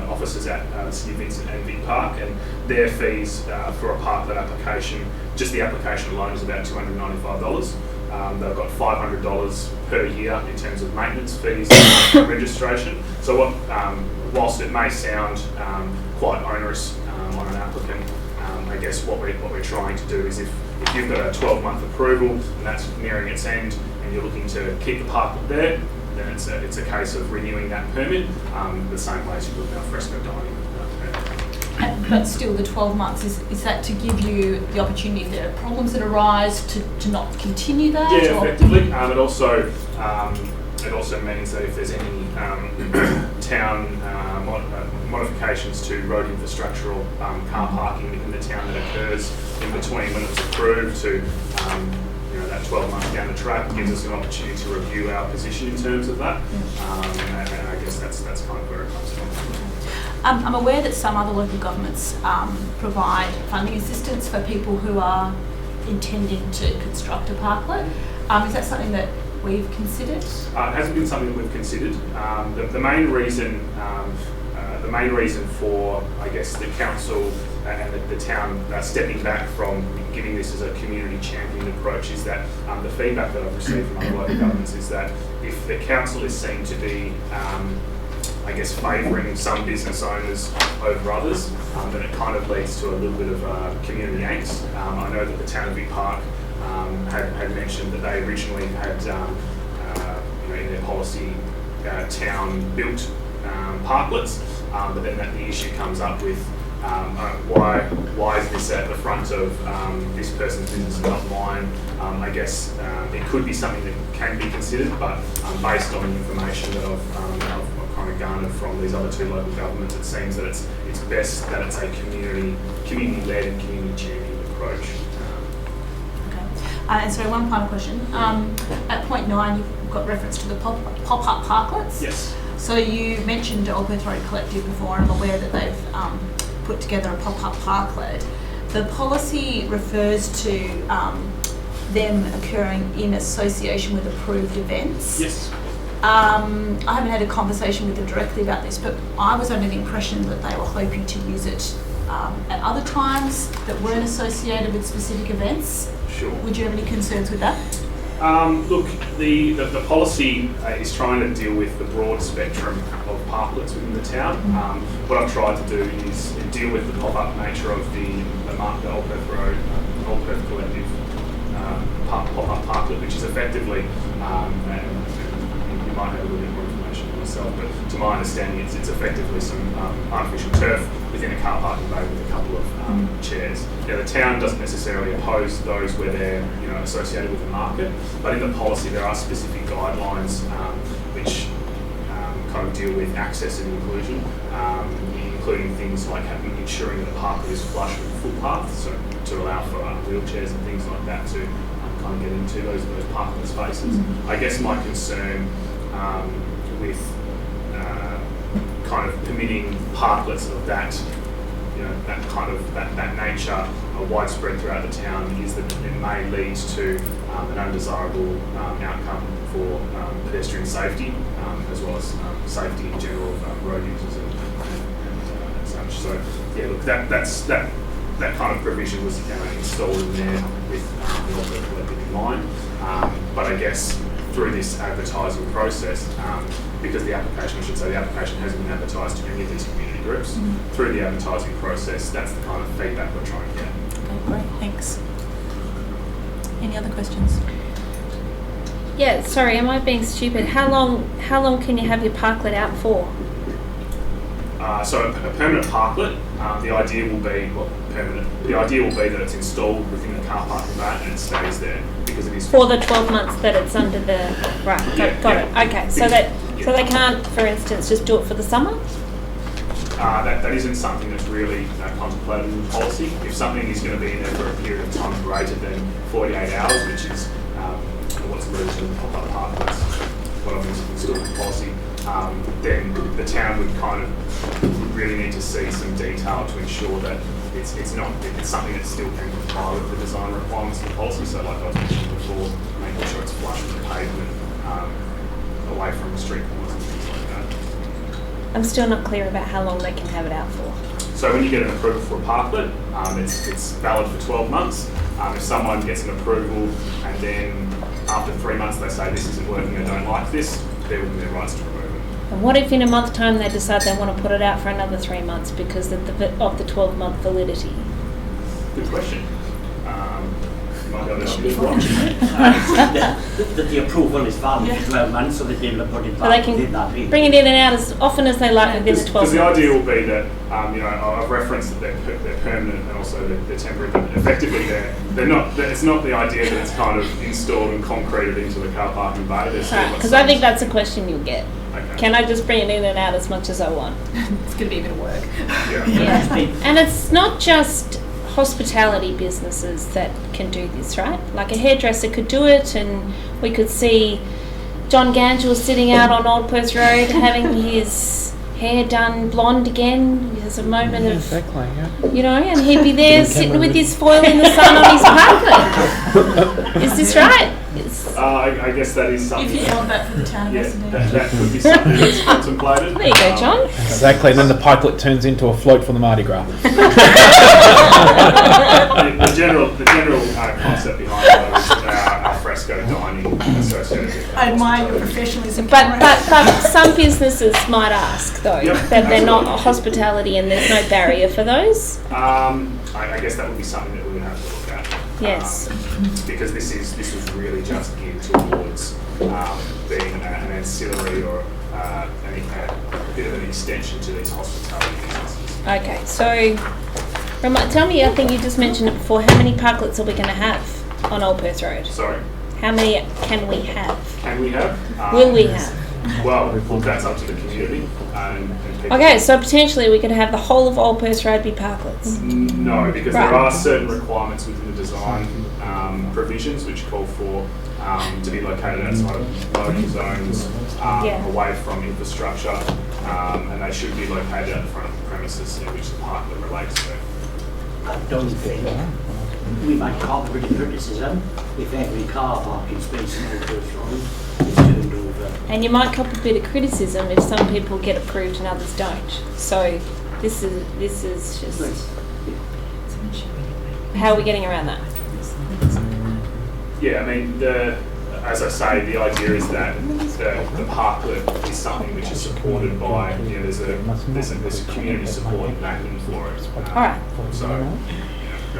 officers at the City of Vincent and Vic Park, and their fees for a parklet application, just the application alone, is about $295. They've got $500 per year in terms of maintenance fees and registration. So whilst it may sound quite onerous on an applicant, I guess what we're trying to do is if you've got a 12-month approval and that's nearing its end and you're looking to keep the parklet there, then it's a case of renewing that permit the same way as you would an alfresco dining permit. But still, the 12 months, is that to give you the opportunity if there are problems that arise to not continue that? Yeah, effectively. It also means that if there's any town modifications to road infrastructural car parking within the town that occurs in between when it was approved to that 12 months down the track, gives us an opportunity to review our position in terms of that. And I guess that's kind of where it comes from. I'm aware that some other local governments provide funding assistance for people who are intending to construct a parklet. Is that something that we've considered? It hasn't been something that we've considered. The main reason for, I guess, the council and the town stepping back from giving this as a community champion approach is that the feedback that I've received from other local governments is that if the council is seen to be I guess favouring some business owners over others, then it kind of leads to a little bit of community angst. I know that the town of Vic Park had mentioned that they originally had, in their policy, town built parklets, but then the issue comes up with why is this at the front of this person's business and not mine? I guess it could be something that can be considered, but based on the information that I've kind of garnered from these other two local governments, it seems that it's best that it's a community-led and community-championed approach. And so one final question. At point 9, you've got reference to the pop-up parklets. Yes. So you mentioned Old Perth Road Collective before, and I'm aware that they've put together a pop-up parklet. The policy refers to them occurring in association with approved events. Yes. I haven't had a conversation with them directly about this, but I was under the impression that they were hoping to use it at other times that weren't associated with specific events. Sure. Would you have any concerns with that? Look, the policy is trying to deal with the broad spectrum of parklets within the town. What I've tried to do is deal with the pop-up nature of the Old Perth Road, Old Perth Collective pop-up parklet, which is effectively, and you might have a little bit more information on myself, but to my understanding, it's effectively some artificial turf within a car parking bay with a couple of chairs. Now, the town doesn't necessarily oppose those where they're associated with the market, but in the policy there are specific guidelines which kind of deal with access and inclusion, including things like ensuring that the parklet is flush with footpaths, so to allow for wheelchairs and things like that to kind of get into those parking spaces. I guess my concern with kind of permitting parklets of that, that nature widespread throughout the town is that it may lead to an undesirable outcome for pedestrian safety, as well as safety in general of road users and such. So yeah, look, that kind of provision was installed in there with the Old Perth Collective in mind. But I guess through this advertising process, because the application hasn't been advertised to any of these community groups, through the advertising process, that's the kind of feedback we're trying to get. Okay, great, thanks. Any other questions? Yeah, sorry, am I being stupid? How long can you have your parklet out for? So a permanent parklet, the idea will be that it's installed within the car parking bay and it stays there because it is For the 12 months that it's under the... Right, got it. Okay, so they can't, for instance, just do it for the summer? That isn't something that's really contemplated in the policy. If something is going to be in there for a period of time greater than 48 hours, which is what's alluded to in the pop-up parklets, what I've installed in the policy, then the town would kind of really need to see some detail to ensure that it's something that still can comply with the design requirements of the policy. So like I was mentioning before, making sure it's flush with the pavement, away from the street corners and things like that. I'm still not clear about how long they can have it out for. So when you get an approval for a parklet, it's valid for 12 months. If someone gets an approval and then after 3 months they say this isn't working, I don't like this, they're within their rights to remove it. And what if in a month's time they decide they want to put it out for another 3 months because of the 12-month validity? Good question. You might be able to That the approval is valid for 12 months, so they'd be able to put it So back they within that can period. bring it in and out as often as they like within the 12 Because months. the idea will be that, I've referenced that they're permanent and also they're temporary, but effectively they're not, it's not the idea that it's kind of installed and concreted into the car parking bay. Because I think that's a question you'll get. Okay. Can I just bring it in and out as much as I want? It's going to be a bit of work. Yeah. Yeah. And it's not just hospitality businesses that can do this, right? Like a hairdresser could do it, and we could see John Gangel sitting out on Old Perth Road having his hair done blonde again. There's a moment of, you know, and he'd be there sitting with his foil in the sun on his parklet. Is this right? I guess that is something. If you want that for the town of Bassendean. that could be something that's contemplated. There you go, John. Exactly, and then the pikelet turns into a float for the Mardi Gras. The general concept behind it is our fresco dining associated with that. I admire your professionalism. But some businesses might ask though Yep, that they're not absolutely. hospitality and there's no barrier for those. I guess that would be something that we would have to look at. Yes. Because this is really just geared towards being an ancillary or a bit of an extension to these hospitality businesses. Okay, so tell me, I think you just mentioned it before, how many parklets are we going to have on Old Perth Road? Sorry, How many can we have? can we have? Will we have? Well, that's up to the community and people. Okay, so potentially we could have the whole of Old Perth Road be parklets. No, because Right. there are certain requirements within the design provisions which call for to be located outside of loading zones, Yeah. away from infrastructure, and they should be located at the front of the premises in which the parklet relates to. I don't think we might call it criticism if every car parking space in Old Perth Road is turned over. And you might cop a bit of criticism if some people get approved and others don't. So this is just, how are we getting around that? Yeah, I mean, as I say, the idea is that the parklet is something which is supported by, there's a community support backing for it. All right. So,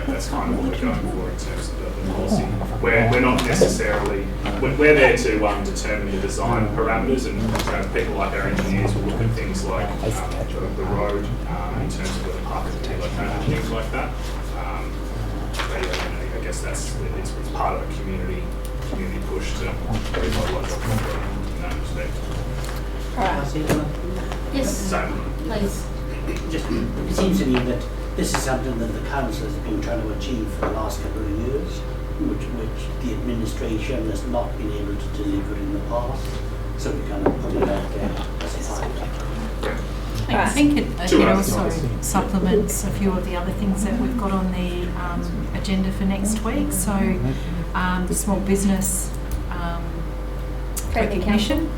that's kind of what we're going for in terms of the policy. We're not necessarily, we're there to determine the design parameters, and people like our engineers will look at things like the road in terms of where the park is located and things like that. But yeah, I guess it's part of a community push to revitalize in that respect. All right. Yes, So, please. Just, it seems to me that this is something that the council has been trying to achieve for the last couple of years, which the administration has not been able to deliver in the past. So we kind of put it out there as a pilot. I think it Sure. also supplements a few of the other things that we've got on the agenda for next week. So the small business recognition,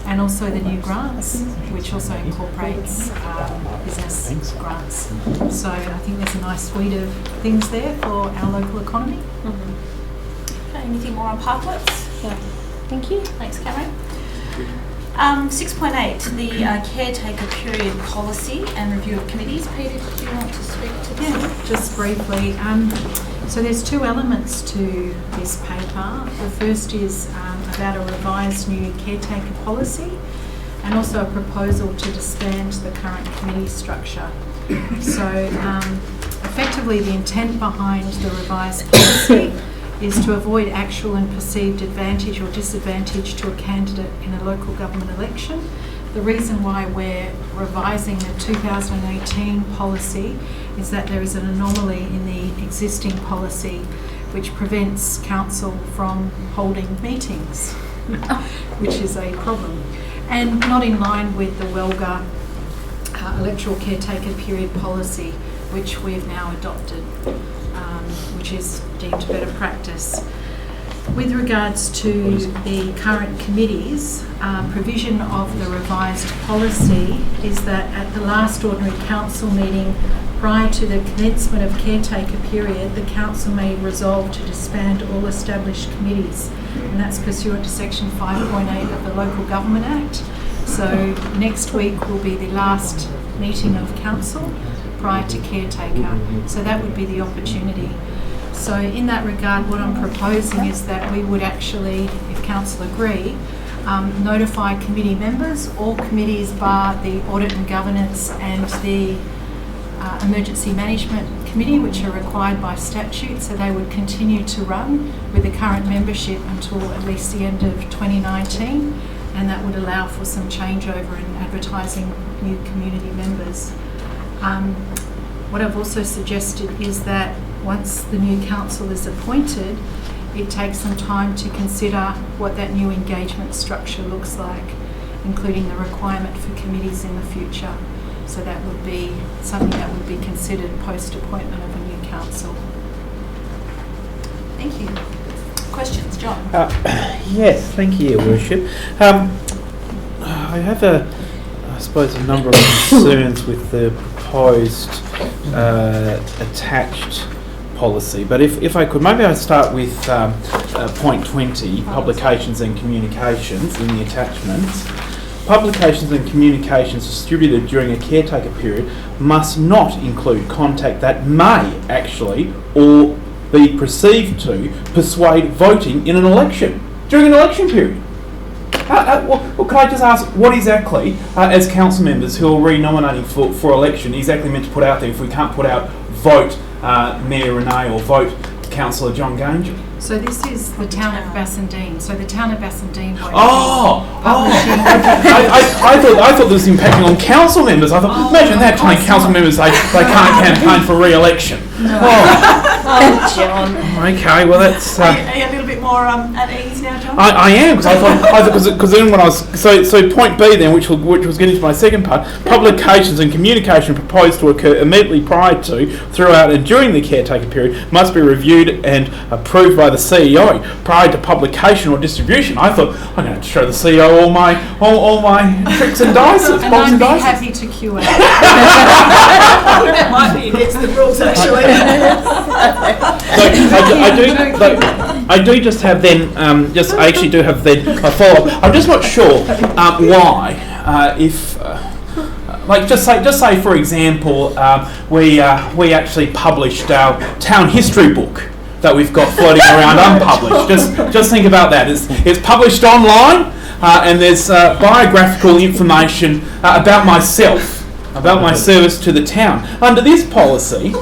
and also the new grants, which also incorporates business grants. So I think there's a nice suite of things there for our local economy. Okay, anything more on parklets? Yeah. Thank you. Thanks, Cameron. 6.8, the caretaker period policy and review of committees. Peter, did you want to speak to this? Yeah, just briefly. So there's two elements to this paper. The first is about a revised new caretaker policy, and also a proposal to disband the current committee structure. So effectively the intent behind the revised policy is to avoid actual and perceived advantage or disadvantage to a candidate in a local government election. The reason why we're revising the 2018 policy is that there is an anomaly in the existing policy which prevents council from holding meetings, which is a problem, and not in line with the WELGA electoral caretaker period policy, which we've now adopted, which is deemed better practice. With regards to the current committees, provision of the revised policy is that at the last ordinary council meeting prior to the commencement of caretaker period, the council may resolve to disband all established committees. and that's pursuant to section 5.8 of the Local Government Act. So next week will be the last meeting of council prior to caretaker, so that would be the opportunity. So in that regard, what I'm proposing is that we would actually, if council agree, notify committee members, all committees bar the Audit and Governance and the Emergency Management Committee, which are required by statute, so they would continue to run with the current membership until at least the end of 2019, and that would allow for some changeover in advertising new community members. What I've also suggested is that once the new council is appointed, it takes some time to consider what that new engagement structure looks like, including the requirement for committees in the future. So that would be something that would be considered post-appointment of a new council. Thank you. Questions, John? Yes, thank you, Your Worship. I have I suppose, a number of concerns with the proposed attached policy, but if I could, maybe I'd start with point 20, publications and communications in the attachments. Publications and communications distributed during a caretaker period must not include content that may actually or be perceived to persuade voting in an election, during an election period. Well, could I just ask, what exactly, as council members who are re-nominating for election, exactly meant to put out there if we can't put out vote Mayor Renee or vote Councillor John Ganger? So this is the town of Bassendean. So the town of Bassendean. I thought this was impacting on council members. I thought, imagine that, telling council members they can't campaign for re-election. John. Okay, well that's. Are you a little bit more at ease now, John? I am, because I thought because then when I was so point B then, which was getting to my second part, publications and communication proposed to occur immediately prior to, throughout, and during the caretaker period must be reviewed and approved by the CEO prior to publication or distribution. I thought I'm going to show the CEO all my tricks and dices, And bombs I'd and be dices. happy to QA. I think that might be against the rules, actually. I do just have then, I actually do have then a follow-up. I'm just not sure why, just say for example, we actually published our town history book that we've got floating around unpublished. Just think about that. It's published online, and there's biographical information about myself, about my service to the town. Under this policy,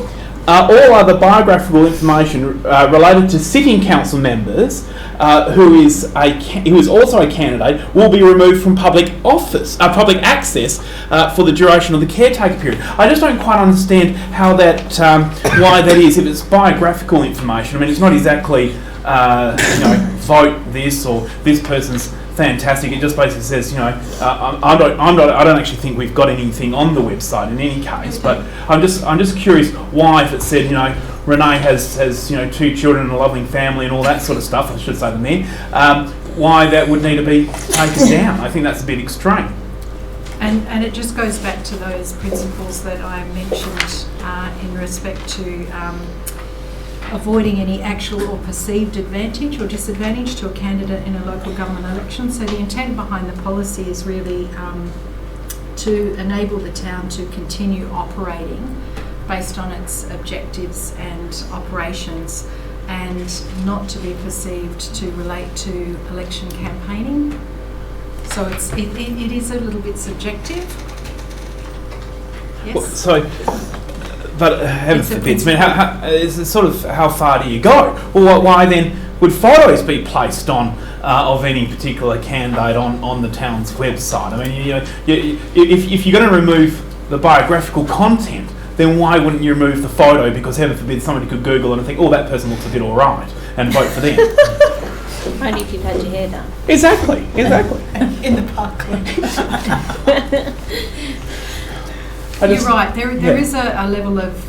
all other biographical information related to sitting council members who is also a candidate will be removed from public access for the duration of the caretaker period. I just don't quite understand how that why that is. If it's biographical information, I mean, it's not exactly vote this or this person's fantastic. It just basically says, I don't actually think we've got anything on the website in any case. But I'm just curious why, if it said, Renee has 2 children and a loving family and all that sort of stuff, I should say the mayor, why that would need to be taken down. I think that's a bit extreme. And it just goes back to those principles that I mentioned in respect to avoiding any actual or perceived advantage or disadvantage to a candidate in a local government election. So the intent behind the policy is really to enable the town to continue operating based on its objectives and operations, and not to be perceived to relate to election campaigning. So it is a little bit subjective. Yes. But heaven forbid, I mean, it's sort of how far do you go? Well, why then would photos be placed on of any particular candidate on the town's website? I mean, if you're going to remove the biographical content, then why wouldn't you remove the photo? Because heaven forbid somebody could Google it and think, oh, that person looks a bit all right, and vote for them. Only if you've had your hair done. Exactly. In the park. You're right. There is a level of,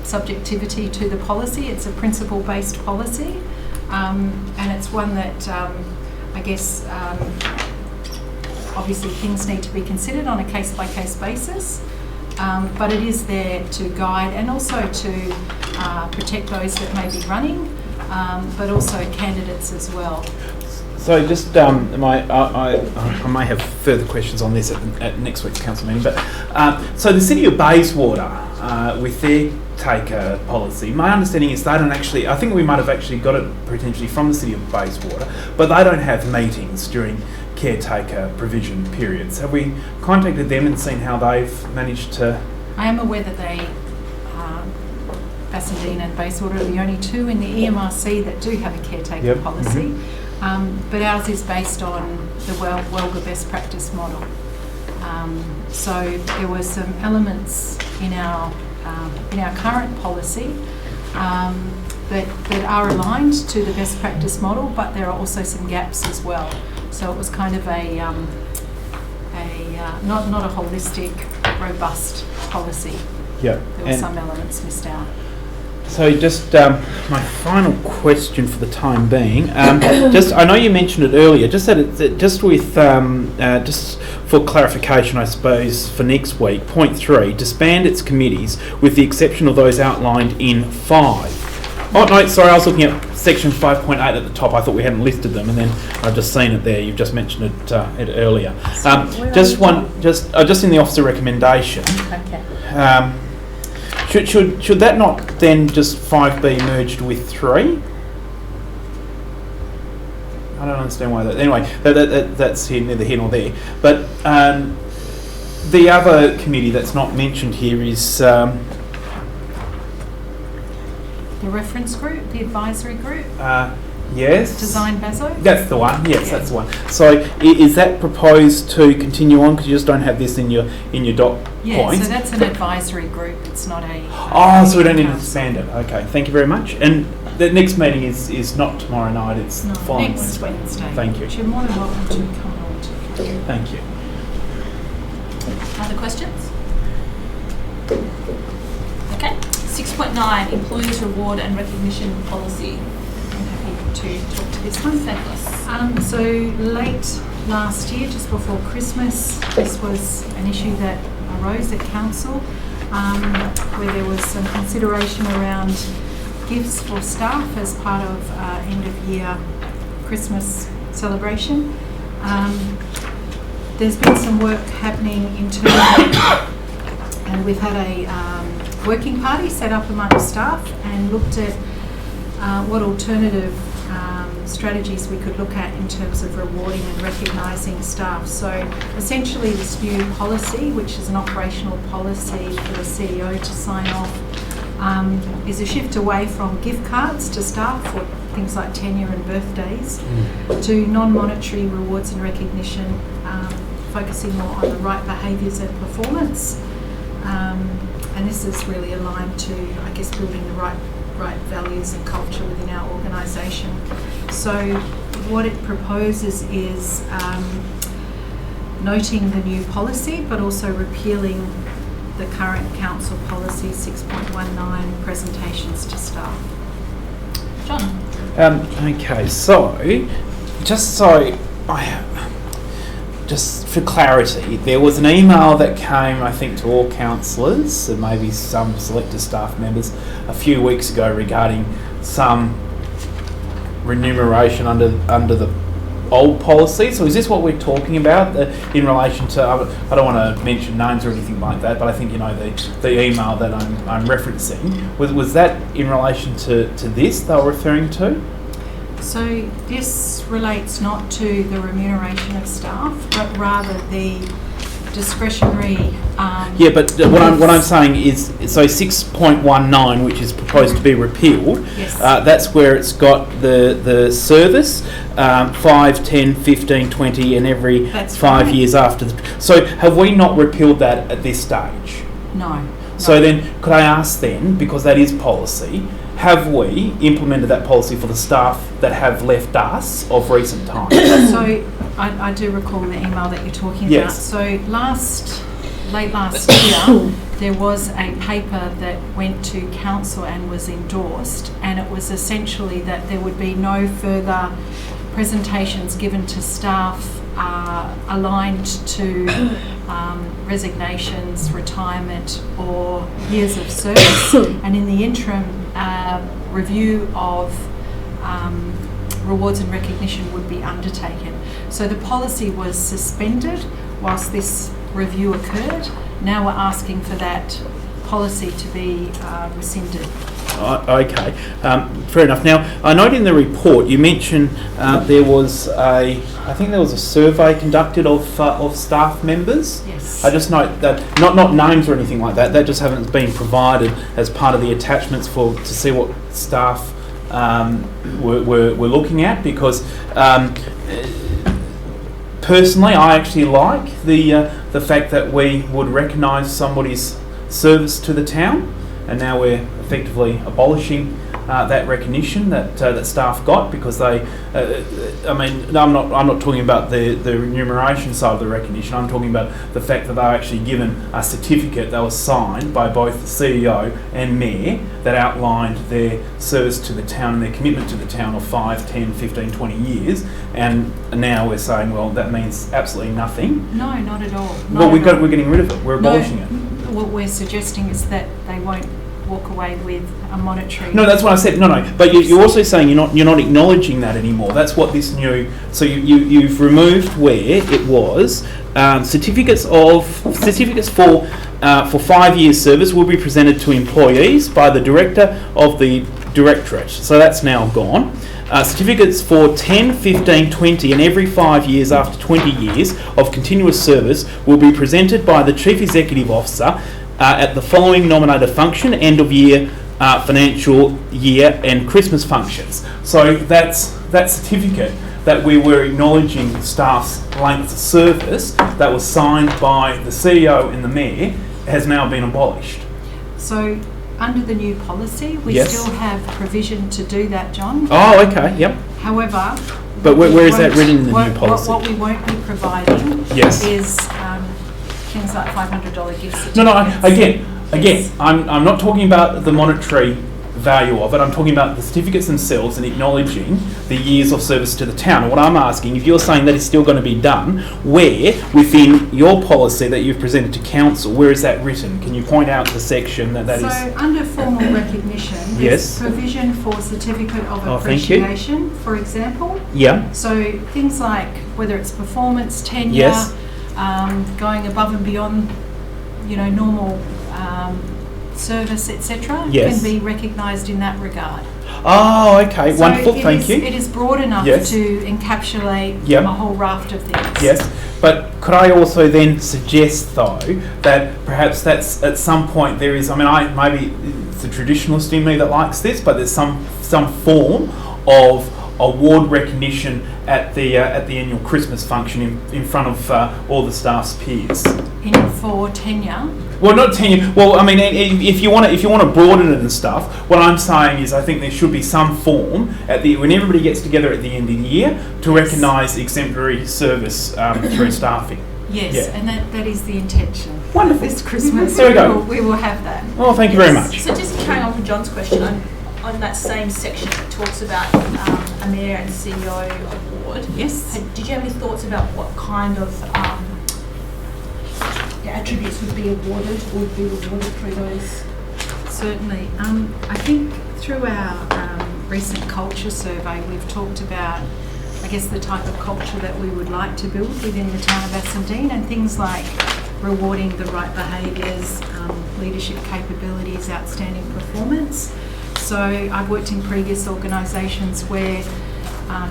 subjectivity to the policy. It's a principle-based policy, and it's one that I guess obviously things need to be considered on a case-by-case basis. But it is there to guide and also to protect those that may be running but also candidates as well. So just I may have further questions on this at next week's council meeting, but so the City of Bayswater with their taker policy, my understanding is they don't actually, I think we might have actually got it potentially from the City of Bayswater, but they don't have meetings during caretaker provision periods. Have we contacted them and seen how they've managed to? I am aware that they, Bassendean and Bayswater are the only two in the EMRC that do have a caretaker policy. But ours is based on the Welga best practice model. So there were some elements in our current policy that are aligned to the best practice model, but there are also some gaps as well. So it was kind of not a holistic, robust policy. Yeah. There were some elements missed out. So just my final question for the time being, just I know you mentioned it earlier, just for clarification, I suppose, for next week, point 3, disband its committees with the exception of those outlined in 5. Oh no, sorry, I was looking at section 5.8 at the top. I thought we hadn't listed them, and then I've just seen it there. You've just mentioned it earlier. Just in the officer recommendation. Okay. Should that not then just 5B merged with 3? I don't understand why that. Anyway, that's neither here nor there. But the other committee that's not mentioned here is the reference group, the advisory group. Yes. Design Bazo? That's the one. Yes, yeah. That's the one. So is that proposed to continue on because you just don't have this in your dot points? So that's an advisory group. It's not a. So we don't need to expand it. Okay. Thank you very much. And the next meeting is not tomorrow night. It's the following next Wednesday. Thank you. Which you're more than welcome to come along to. Thank you. Other questions? Okay. 6.9, Employees Reward and Recognition Policy. I'm happy to talk to this one. Fabulous. So late last year, just before Christmas, this was an issue that arose at council, where there was some consideration around gifts for staff as part of end of year Christmas celebration. There's been some work happening internally, and we've had a working party set up among staff and looked at what alternative strategies we could look at in terms of rewarding and recognising staff. So essentially this new policy, which is an operational policy for the CEO to sign off, is a shift away from gift cards to staff for things like tenure and birthdays to non-monetary rewards and recognition, focusing more on the right behaviours and performance. And this is really aligned to, I guess, building the right values and culture within our organisation. So what it proposes is noting the new policy, but also repealing the current council policy 6.19, presentations to staff. John? Okay, so just for clarity, there was an email that came, I think, to all councillors and maybe some selected staff members a few weeks ago regarding some remuneration under the old policy. So is this what we're talking about in relation to, I don't want to mention names or anything like that, but I think you know the email that I'm referencing. Was that in relation to this they were referring to? So this relates not to the remuneration of staff, but rather the discretionary. But what I'm saying is, so 6.19, which is proposed to be repealed. Yes. That's where it's got the service 5, 10, 15, 20, and every That's 5 right. years after. So have we not repealed that at this stage? No. So then, could I ask then, because that is policy, have we implemented that policy for the staff that have left us of recent times? So I do recall the email that you're talking Yes. about. So late last year, there was a paper that went to council and was endorsed, and it was essentially that there would be no further presentations given to staff aligned to resignations, retirement, or years of service. And in the interim, review of rewards and recognition would be undertaken. So the policy was suspended whilst this review occurred. Now we're asking for that policy to be rescinded. Okay, fair enough. Now, I note in the report you mentioned there was I think there was a survey conducted of staff members. Yes. I just note that not names or anything like that. That just haven't been provided as part of the attachments to see what staff we're looking at, because personally I actually like the fact that we would recognise somebody's service to the town, and now we're effectively abolishing that recognition that staff got, because they I mean, I'm not talking about the remuneration side of the recognition. I'm talking about the fact that they were actually given a certificate that was signed by both the CEO and Mayor that outlined their service to the town and their commitment to the town of 5, 10, 15, 20 years, and now we're saying, well, that means absolutely nothing. No, not at all. Well, we're getting rid of it. We're abolishing it. What we're suggesting is that they won't walk away with a monetary... No, that's what I said. No. But you're also saying you're not acknowledging that anymore. That's what this new... So you've removed where it was certificates for 5 years service will be presented to employees by the director of the directorate. So that's now gone. Certificates for 10, 15, 20 and every 5 years after 20 years of continuous service will be presented by the Chief Executive Officer at the following nominated function, end of year, financial year and Christmas functions. So that's that certificate that we were acknowledging staff's length of service that was signed by the CEO and the Mayor has now been abolished. So under the new policy, we Yes. still have provision to do that, John. Oh, okay, yep. However... But where is that won't- written in the new policy? What we won't be providing Yes. is things like $500 gift certificates. No, again, I'm not talking about the monetary value of it. I'm talking about the certificates themselves and acknowledging the years of service to the town. And what I'm asking, if you're saying that it's still going to be done, where within your policy that you've presented to council, where is that written? Can you point out the section that is? So under formal recognition, Yes. there's provision for certificate of Oh, thank you. appreciation, for example. Yeah. So things like whether it's performance, tenure, Yes. going above and beyond, normal service, etc., Yes. can be recognised in that regard. Oh, okay. So Wonderful. it Thank is- you. It is broad enough Yes. to encapsulate Yep. a whole raft of things. Yes, but could I also then suggest, though, that perhaps that's at some point there is, maybe it's the traditionalist in me that likes this, but there's some form of award recognition at the annual Christmas function in front of all the staff's peers. For tenure. Well, not tenure. Well, if you want to broaden it and stuff, what I'm saying is I think there should be some form when everybody gets together at the end of the year to recognise exemplary service through staffing. Yes, Yeah. and that is the intention. Wonderful. This Christmas, There we go. we will have that. Oh, thank you very much. So just carrying on from John's question, on that same section that talks about a Mayor and CEO award. Yes. Did you have any thoughts about what kind of attributes would be awarded through those? Certainly. I think through our recent culture survey, we've talked about, I guess, the type of culture that we would like to build within the town of Bassendean, and things like rewarding the right behaviours, leadership capabilities, outstanding performance. So I've worked in previous organisations where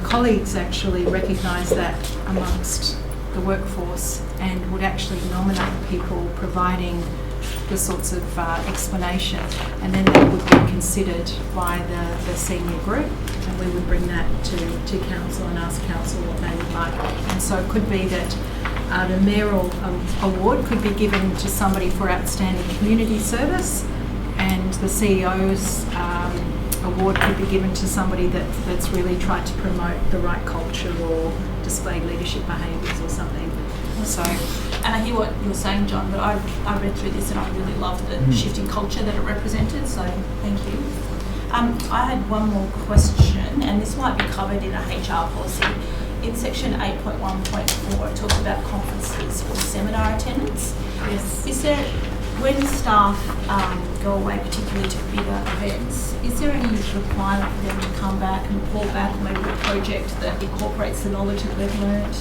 colleagues actually recognise that amongst the workforce and would actually nominate people providing the sorts of explanation, and then that would be considered by the senior group, and we would bring that to council and ask council what they would like. And so it could be that the mayoral award could be given to somebody for outstanding community service, and the CEO's award could be given to somebody that's really tried to promote the right culture or displayed leadership behaviours or something. So, and I hear what you're saying, John, but I read through this and I really loved the shifting culture that it represented, so thank you. I had one more question, and this might be covered in a HR policy. In section 8.1.4, it talks about conferences or seminar attendance. yes. Is there when staff go away, particularly to bigger events, is there any requirement for them to come back and report back on maybe a project that incorporates the knowledge that they've learned?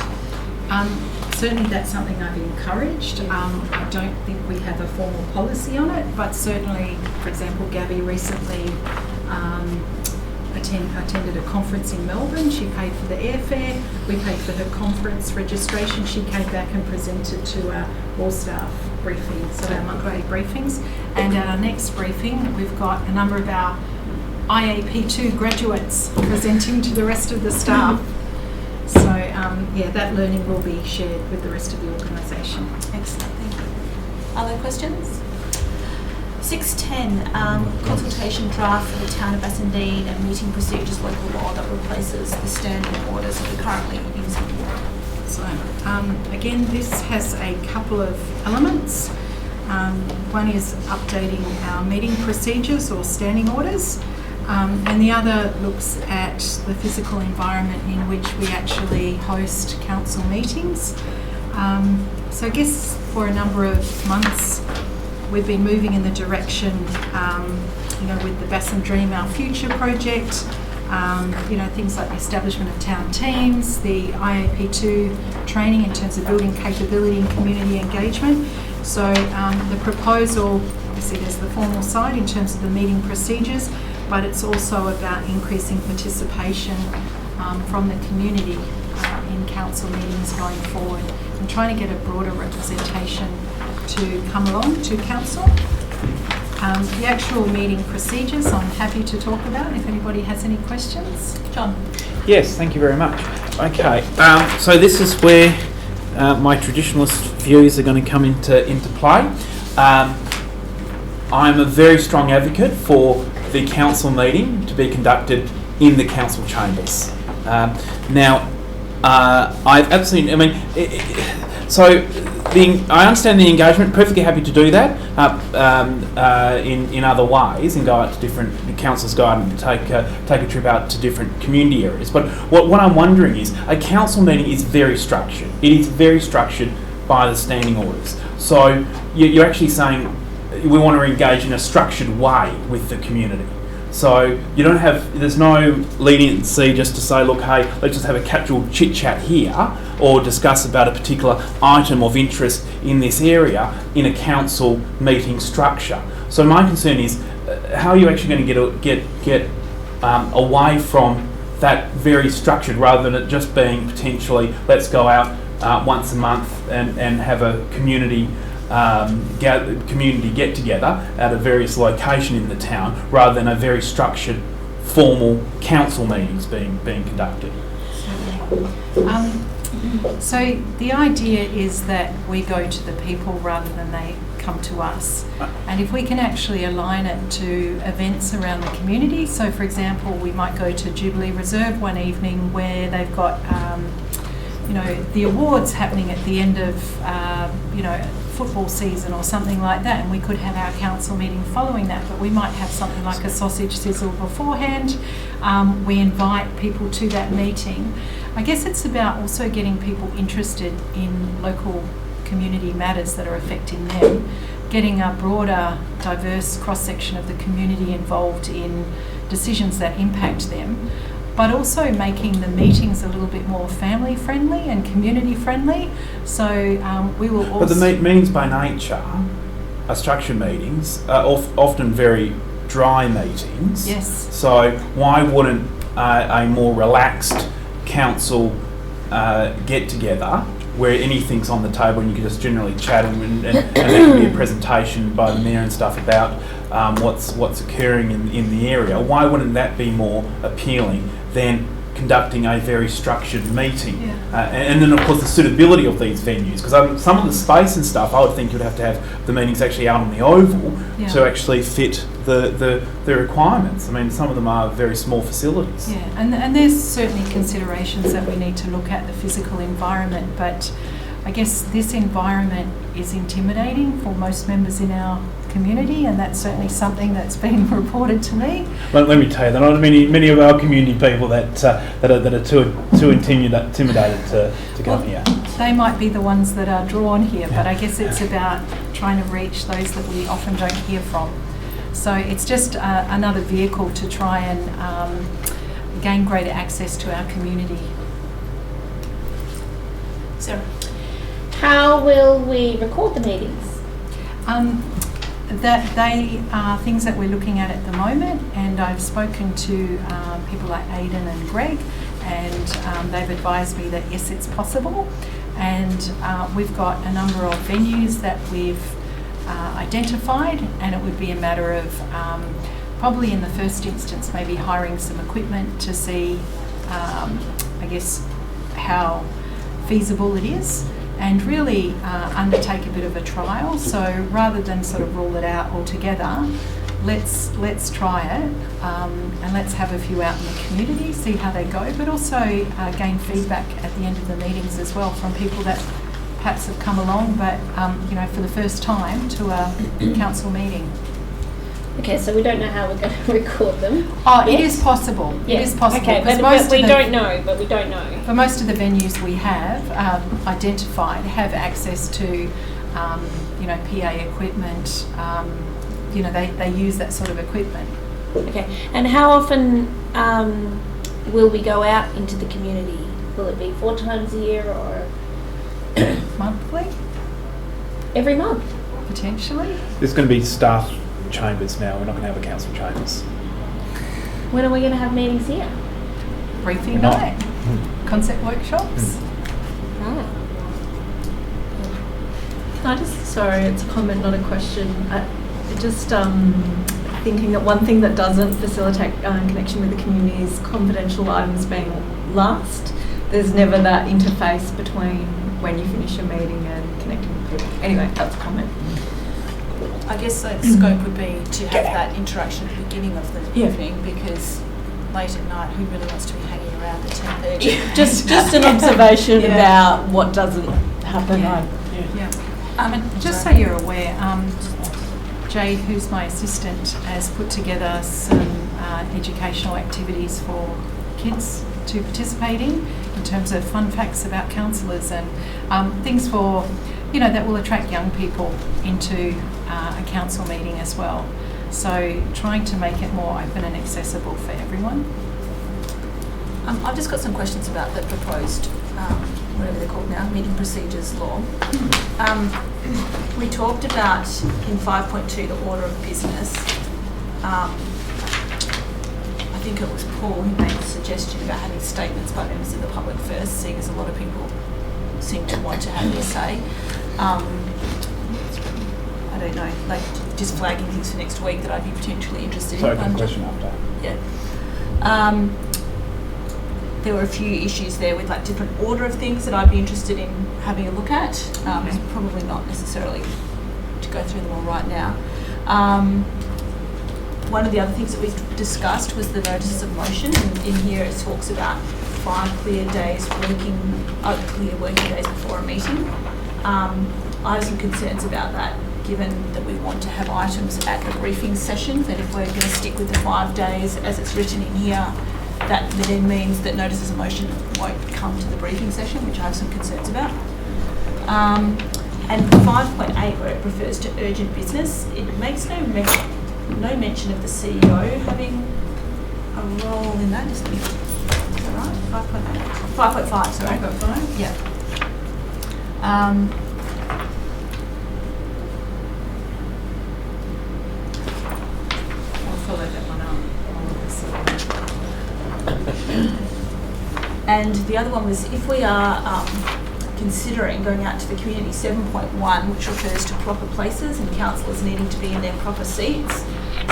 Certainly that's something I've encouraged. I don't think we have a formal policy on it, but certainly, for example, Gabby recently attended a conference in Melbourne. She paid for the airfare, we paid for her conference registration. She came back and presented to our all staff briefing, so our monthly briefings. And at our next briefing, we've got a number of our IAP2 graduates presenting to the rest of the staff. So yeah, that learning will be shared with the rest of the organisation. Excellent, thank you. Other questions? 610, consultation draft for the town of Bassendean and meeting procedures local law that replaces the standing orders that we're currently using. So again, this has a couple of elements. One is updating our meeting procedures or standing orders, and the other looks at the physical environment in which we actually host council meetings. So I guess for a number of months we've been moving in the direction, with the Bassendean Our Future project, things like the establishment of town teams, the IAP2 training in terms of building capability and community engagement. So the proposal, obviously there's the formal side in terms of the meeting procedures, but it's also about increasing participation from the community in council meetings going forward and trying to get a broader representation to come along to council. The actual meeting procedures I'm happy to talk about if anybody has any questions. John? Yes, thank you very much. Okay, so this is where my traditionalist views are going to come into play. I'm a very strong advocate for the council meeting to be conducted in the council chambers. I've absolutely, I understand the engagement, perfectly happy to do that in other ways and go out to different councils, go out and take a trip out to different community areas. But what I'm wondering is, a council meeting is very structured. It is very structured by the standing orders. So you're actually saying we want to engage in a structured way with the community. So you don't have, there's no leniency just to say, look, hey, let's just have a casual chit chat here or discuss about a particular item of interest in this area in a council meeting structure. So my concern is, how are you actually going to get away from that very structured, rather than it just being potentially, let's go out once a month and have a community get together at a various location in the town, rather than a very structured, formal council meetings being conducted. So the idea is that we go to the people rather than they come to us, and if we can actually align it to events around the community. So for example, we might go to Jubilee Reserve one evening where they've got the awards happening at the end of football season or something like that, and we could have our council meeting following that, but we might have something like a sausage sizzle beforehand. We invite people to that meeting. I guess it's about also getting people interested in local community matters that are affecting them, getting a broader, diverse cross-section of the community involved in decisions that impact them, but also making the meetings a little bit more family friendly and community friendly. So we will also... But the meetings by nature are structured meetings, often very dry meetings. Yes. So why wouldn't a more relaxed council get together where anything's on the table and you can just generally chat and there can be a presentation by the mayor and stuff about what's occurring in the area? Why wouldn't that be more appealing than conducting a very structured meeting? Yeah. And then of course the suitability of these venues, because some of the space and stuff, I would think you'd have to have the meetings actually out on the oval to actually fit the requirements. I mean, some of them are very small facilities. Yeah, and there's certainly considerations that we need to look at the physical environment, but I guess this environment is intimidating for most members in our community, and that's certainly something that's been reported to me. Let me tell you, there are not many of our community people that are too intimidated to come here. They might be the ones that are drawn here, but I guess it's about trying to reach those that we often don't hear from. So it's just another vehicle to try and gain greater access to our community. Sarah? How will we record the meetings? That they are things that we're looking at the moment, and I've spoken to people like Aidan and Greg, and they've advised me that yes, it's possible. And we've got a number of venues that we've identified, and it would be a matter of probably in the first instance maybe hiring some equipment to see, I guess, how feasible it is, and really undertake a bit of a trial. So rather than sort of rule it out altogether, let's try it, and let's have a few out in the community, see how they go, but also gain feedback at the end of the meetings as well from people that perhaps have come along, but you know, for the first time to a council meeting. Okay, so we don't know how we're going to record them. Oh, yet. it is possible. Yeah. It is possible. Okay, because but we of don't know. But we don't know. For most of the venues we have identified have access to, you know, PA equipment. You know, they use that sort of equipment. Okay, and how often will we go out into the community? Will it be 4 times a year or Monthly, every month? potentially. There's going to be staff chambers now. We're not going to have a council chambers. When are we going to have meetings here? Briefing We're not. night, concept workshops. Ah. Sorry, it's a comment, not a question. Just thinking that one thing that doesn't facilitate connection with the community is confidential items being last. There's never that interface between when you finish a meeting and connecting with people. Anyway, that's a comment. I guess the scope would be to have that interaction at the beginning of the evening, because late at night, who really wants to be hanging around at 10:30? Just an observation about what doesn't happen. And just so you're aware, Jade, who's my assistant, has put together some educational activities for kids to participate in terms of fun facts about councillors and things for, you know, that will attract young people into a council meeting as well. So trying to make it more open and accessible for everyone. I've just got some questions about the proposed, whatever they're called now, meeting procedures law. We talked about in 5.2 the order of business. I think it was Paul who made the suggestion about having statements by members of the public first, seeing as a lot of people seem to want to have their say. I don't know, like just flagging things for next week that I'd be potentially interested in. Open question after. Yeah. There were a few issues there with like different order of things that I'd be interested in having a look at. It's probably not necessarily to go through them all right now. One of the other things that we discussed was the notices of motion, and in here it talks about 5 clear working days before a meeting. I have some concerns about that, given that we want to have items at the briefing session, that if we're going to stick with the 5 days as it's written in here, that then means that notices of motion won't come to the briefing session, which I have some concerns about. And 5.8, where it refers to urgent business, it makes no mention of the CEO having a role in that. Is that right? 5.8? 5.5, sorry. 5.5? Yeah. I'll follow that one up. And the other one was, if we are considering going out to the community, 7.1, which refers to proper places and councillors needing to be in their proper seats,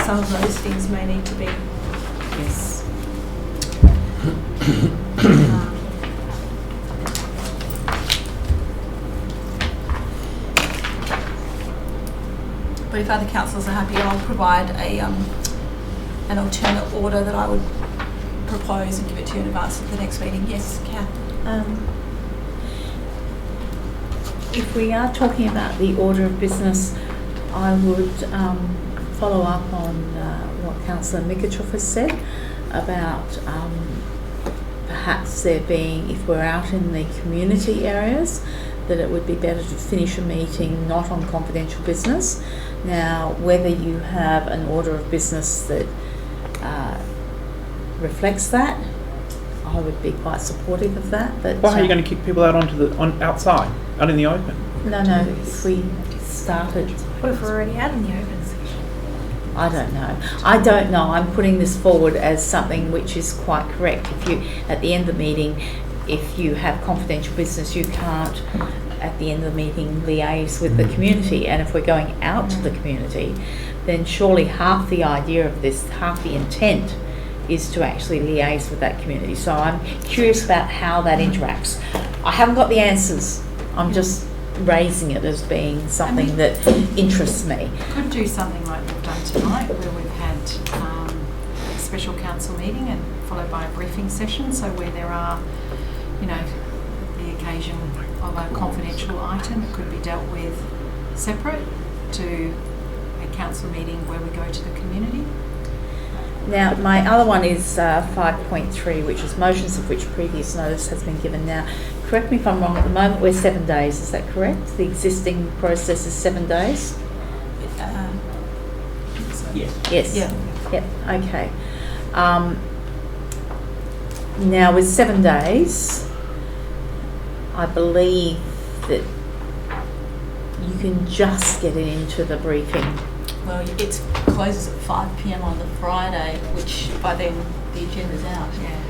some of those things may need to be, yes. But if other councillors are happy, I'll provide an alternate order that I would propose and give it to you in advance of the next meeting. Yes, Kath? If we are talking about the order of business, I would follow up on what Councillor Mikachev has said about perhaps there being, if we're out in the community areas, that it would be better to finish a meeting not on confidential business. Now, whether you have an order of business that reflects that, I would be quite supportive of that. But Why are you going to kick people out outside, out in the open? No, if we started. What if we're already out in the open section? I don't know. I'm putting this forward as something which is quite correct. If you, at the end of the meeting, if you have confidential business, you can't, at the end of the meeting, liaise with the community. And if we're going out to the community, then surely half the idea of this, half the intent, is to actually liaise with that community. So I'm curious about how that interacts. I haven't got the answers. I'm just raising it as being something that interests me. Could do something like we've done tonight, where we've had a special council meeting and followed by a briefing session. So where there are, the occasion of a confidential item, it could be dealt with separate to a council meeting where we go to the community. Now, my other one is 5.3, which is motions of which previous notice has been given. Now, correct me if I'm wrong, at the moment we're 7 days, is that correct? The existing process is 7 days? Yes. Yeah. Yep, okay. Now, with 7 days, I believe that you can just get it into the briefing. Well, it closes at 5 p.m. on the Friday, which by then the agenda's out. Yeah.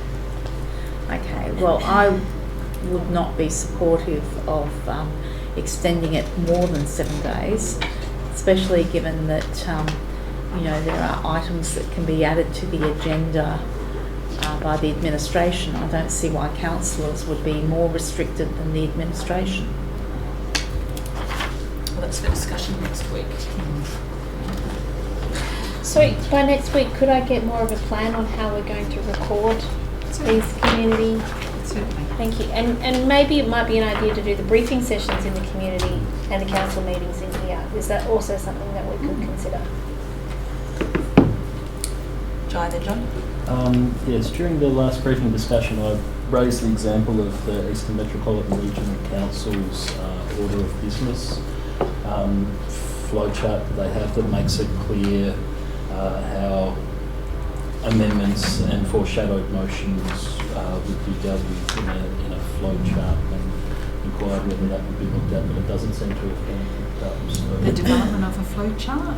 Okay, well, I would not be supportive of extending it more than 7 days, especially given that, there are items that can be added to the agenda by the administration. I don't see why councillors would be more restricted than the administration. Well, that's for discussion next week. So by next week, could I get more of a plan on how we're going to record these community? Certainly. Thank you. And maybe it might be an idea to do the briefing sessions in the community and the council meetings in here. Is that also something that we could consider? Jai then, John? Yes, during the last briefing discussion, I raised the example of the Eastern Metropolitan Regional Council's order of business flowchart that they have that makes it clear how amendments and foreshadowed motions would be dealt with in a flowchart, and inquired whether that would be looked at, but it doesn't seem to have been looked up. So The development of a flow chart?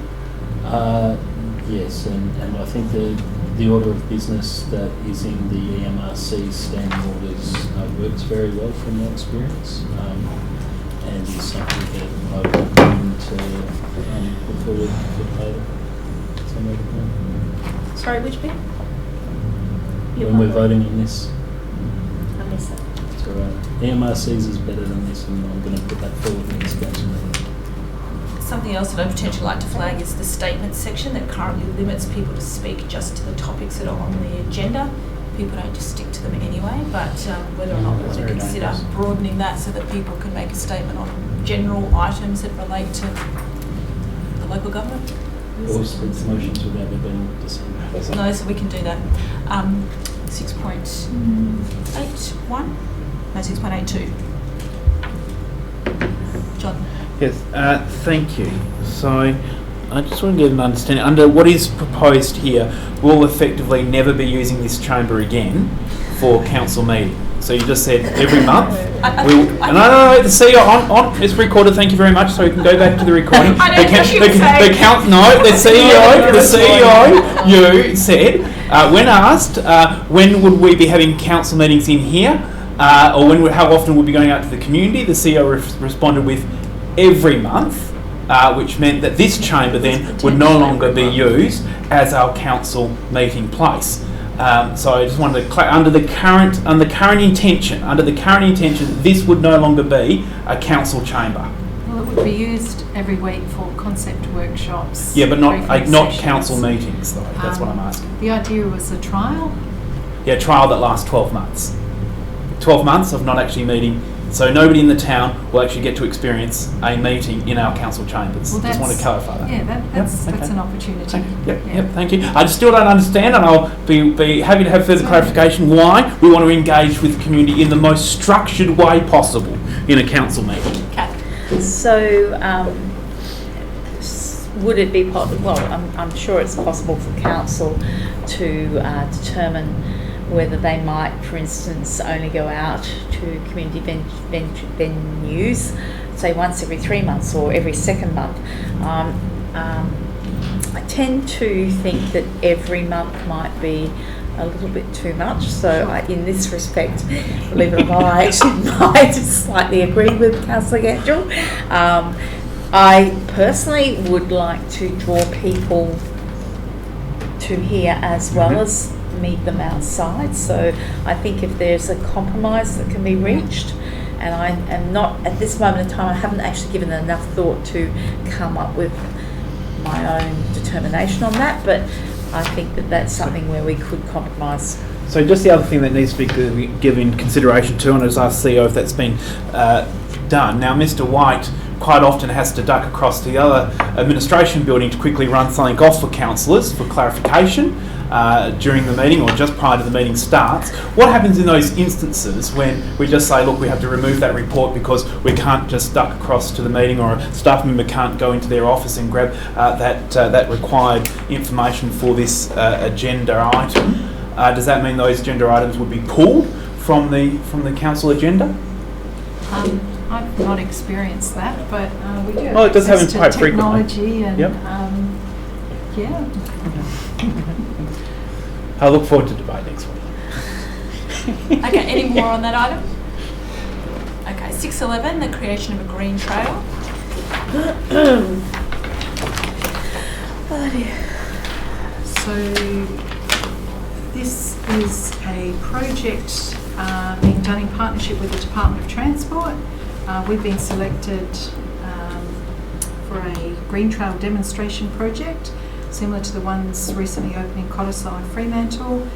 Yes, and I think the order of business that is in the EMRC standing orders works very well from my experience, and is something that I would recommend to put forward for later. Sorry, which bit? When we're voting on this, I missed that. it's all right. EMRC's is better than this, and I'm going to put that forward in this council meeting. Something else that I'd potentially like to flag is the statements section that currently limits people to speak just to the topics that are on the agenda. People don't just stick to them anyway, but whether or not we want to consider broadening that so that people can make a statement on general items that relate to the local government. Or split motions without there being dissent. No, so we can do that. 6.81? No, 6.82. John? Yes, thank you. So I just want to get an understanding. Under what is proposed here, we'll effectively never be using this chamber again for council meeting. So you just said every month. No, the CEO on. It's recorded. Thank you very much. So we can go back to the recording. The CEO, you said when asked when would we be having council meetings in here, or how often would we be going out to the community, the CEO responded with every month, which meant that this chamber then would no longer be used as our council meeting place. So I just wanted to under the current intention, this would no longer be a council chamber. Well, it would be used every week for concept workshops. Yeah, but not sessions. council meetings though. That's what I'm asking. The idea was a trial. Yeah, trial that lasts 12 months. 12 months of not actually meeting So nobody in the town will actually get to experience a meeting in our council chambers. Well, Just want to clarify that. Yeah, that's okay. an opportunity. Yep, thank you. I still don't understand, and I'll be happy to have further clarification why we want to engage with the community in the most structured way possible in a council meeting. So, would it be possible? Well, I'm sure it's possible for council to determine whether they might, for instance, only go out to community venues, say once every 3 months or every second month. I tend to think that every month might be a little bit too much. So in this respect, believe it or not, I actually might slightly agree with Councillor Gangel. I personally would like to draw people to here as well as meet them outside. So I think if there's a compromise that can be reached, and I am not, at this moment in time, I haven't actually given enough thought to come up with my own determination on that, but I think that that's something where we could compromise. So just the other thing that needs to be given consideration to, and as our CEO, if that's been done. Now, Mr. White quite often has to duck across to the other administration building to quickly run something off for councillors for clarification during the meeting or just prior to the meeting starts. What happens in those instances when we just say, look, we have to remove that report because we can't just duck across to the meeting, or a staff member can't go into their office and grab that required information for this agenda item? Does that mean those agenda items would be pulled from the council agenda? I've not experienced that, but we do have it does happen access to quite frequently. technology and Yep. yeah. I look forward to debate next week. Okay, any more on that item? Okay, 6.11, the creation of a green trail. So this is a project being done in partnership with the Department of Transport. We've been selected for a green trail demonstration project, similar to the ones recently opened in Cottesloe and Fremantle.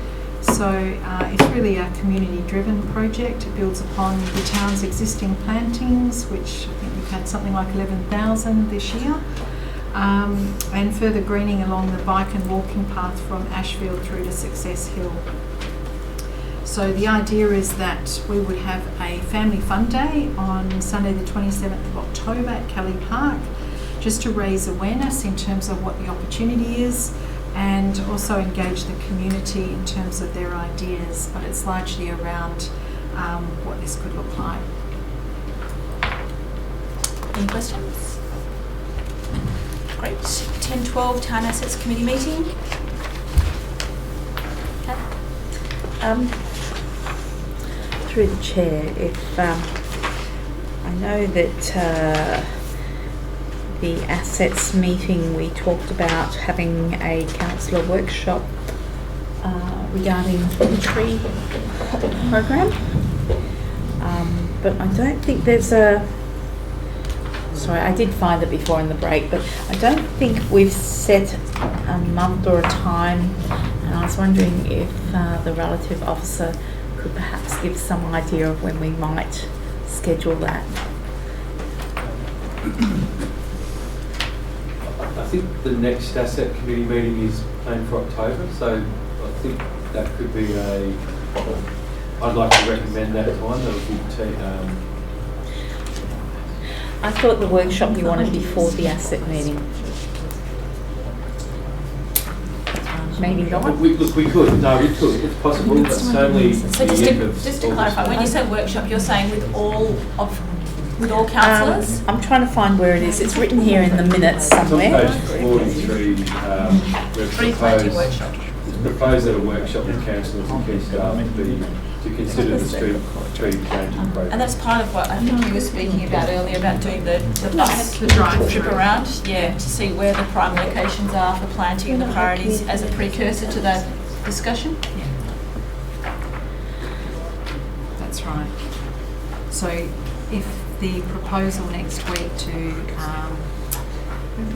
So it's really a community-driven project. It builds upon the town's existing plantings, which I think we've had something like 11,000 this year, and further greening along the bike and walking path from Ashfield through to Success Hill. So the idea is that we would have a family fun day on Sunday the 27th of October at Kelly Park, just to raise awareness in terms of what the opportunity is, and also engage the community in terms of their ideas, but it's largely around what this could look like. Any questions? Great. 10.12, Town Assets Committee meeting. Through the chair, if I know that the assets meeting we talked about having a councillor workshop regarding the tree program, but I don't think there's a. Sorry, I did find it before in the break, but I don't think we've set a month or a time, and I was wondering if the relative officer could perhaps give some idea of when we might schedule that. I think the next asset committee meeting is planned for October, so I think that could be I'd like to recommend that time. That would be I thought the workshop you wanted before the asset meeting. Maybe not. We could. No, we could. It's possible, but certainly. So just to clarify, when you say workshop, you're saying with all councillors? I'm trying to find where it is. It's written here in the minutes somewhere. It's on page 43. Tree planting workshop. Propose at a workshop with councillors and key staff to consider the tree planting program. And that's part of what I think you were speaking about earlier, about doing the bus trip around, to see where the prime locations are for planting and the priorities as a precursor to that discussion. Yeah. That's right. So if the proposal next week to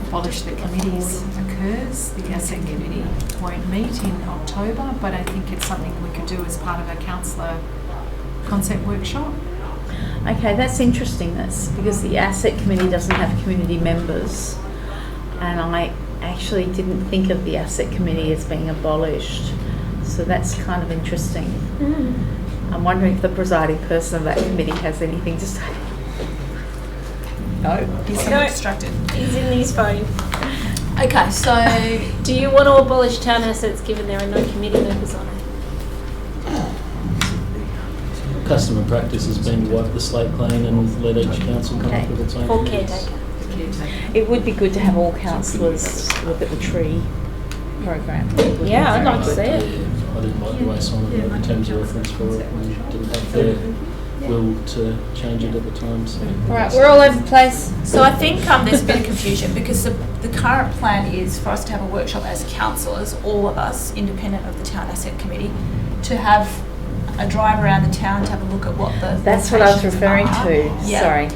abolish the committees occurs, the asset committee won't meet in October, but I think it's something we could do as part of a councillor concept workshop. Okay, that's interesting. That's because the asset committee doesn't have community members, and I actually didn't think of the asset committee as being abolished. So that's kind of interesting. I'm wondering if the presiding person of that committee has anything to say. No. He's somewhat distracted. He's in his phone. Okay, so Do you want to abolish town assets given there are no committee members on it? Custom and practice has been to wipe the slate clean and let each council come up with its own. Or ideas. caretaker? It would be good to have all councillors look at the tree program. It would be Yeah, I'd very like to see good. it. I didn't like the way Simon wrote the terms of reference for it and didn't have their will to change it at the time. So. Right, we're all over the place. So I think there's a bit of confusion because the current plan is for us to have a workshop as councillors, all of us, independent of the Town Asset Committee, to have a drive around the town to have a look at what the That's what I was locations referring are. to. Yeah. Sorry.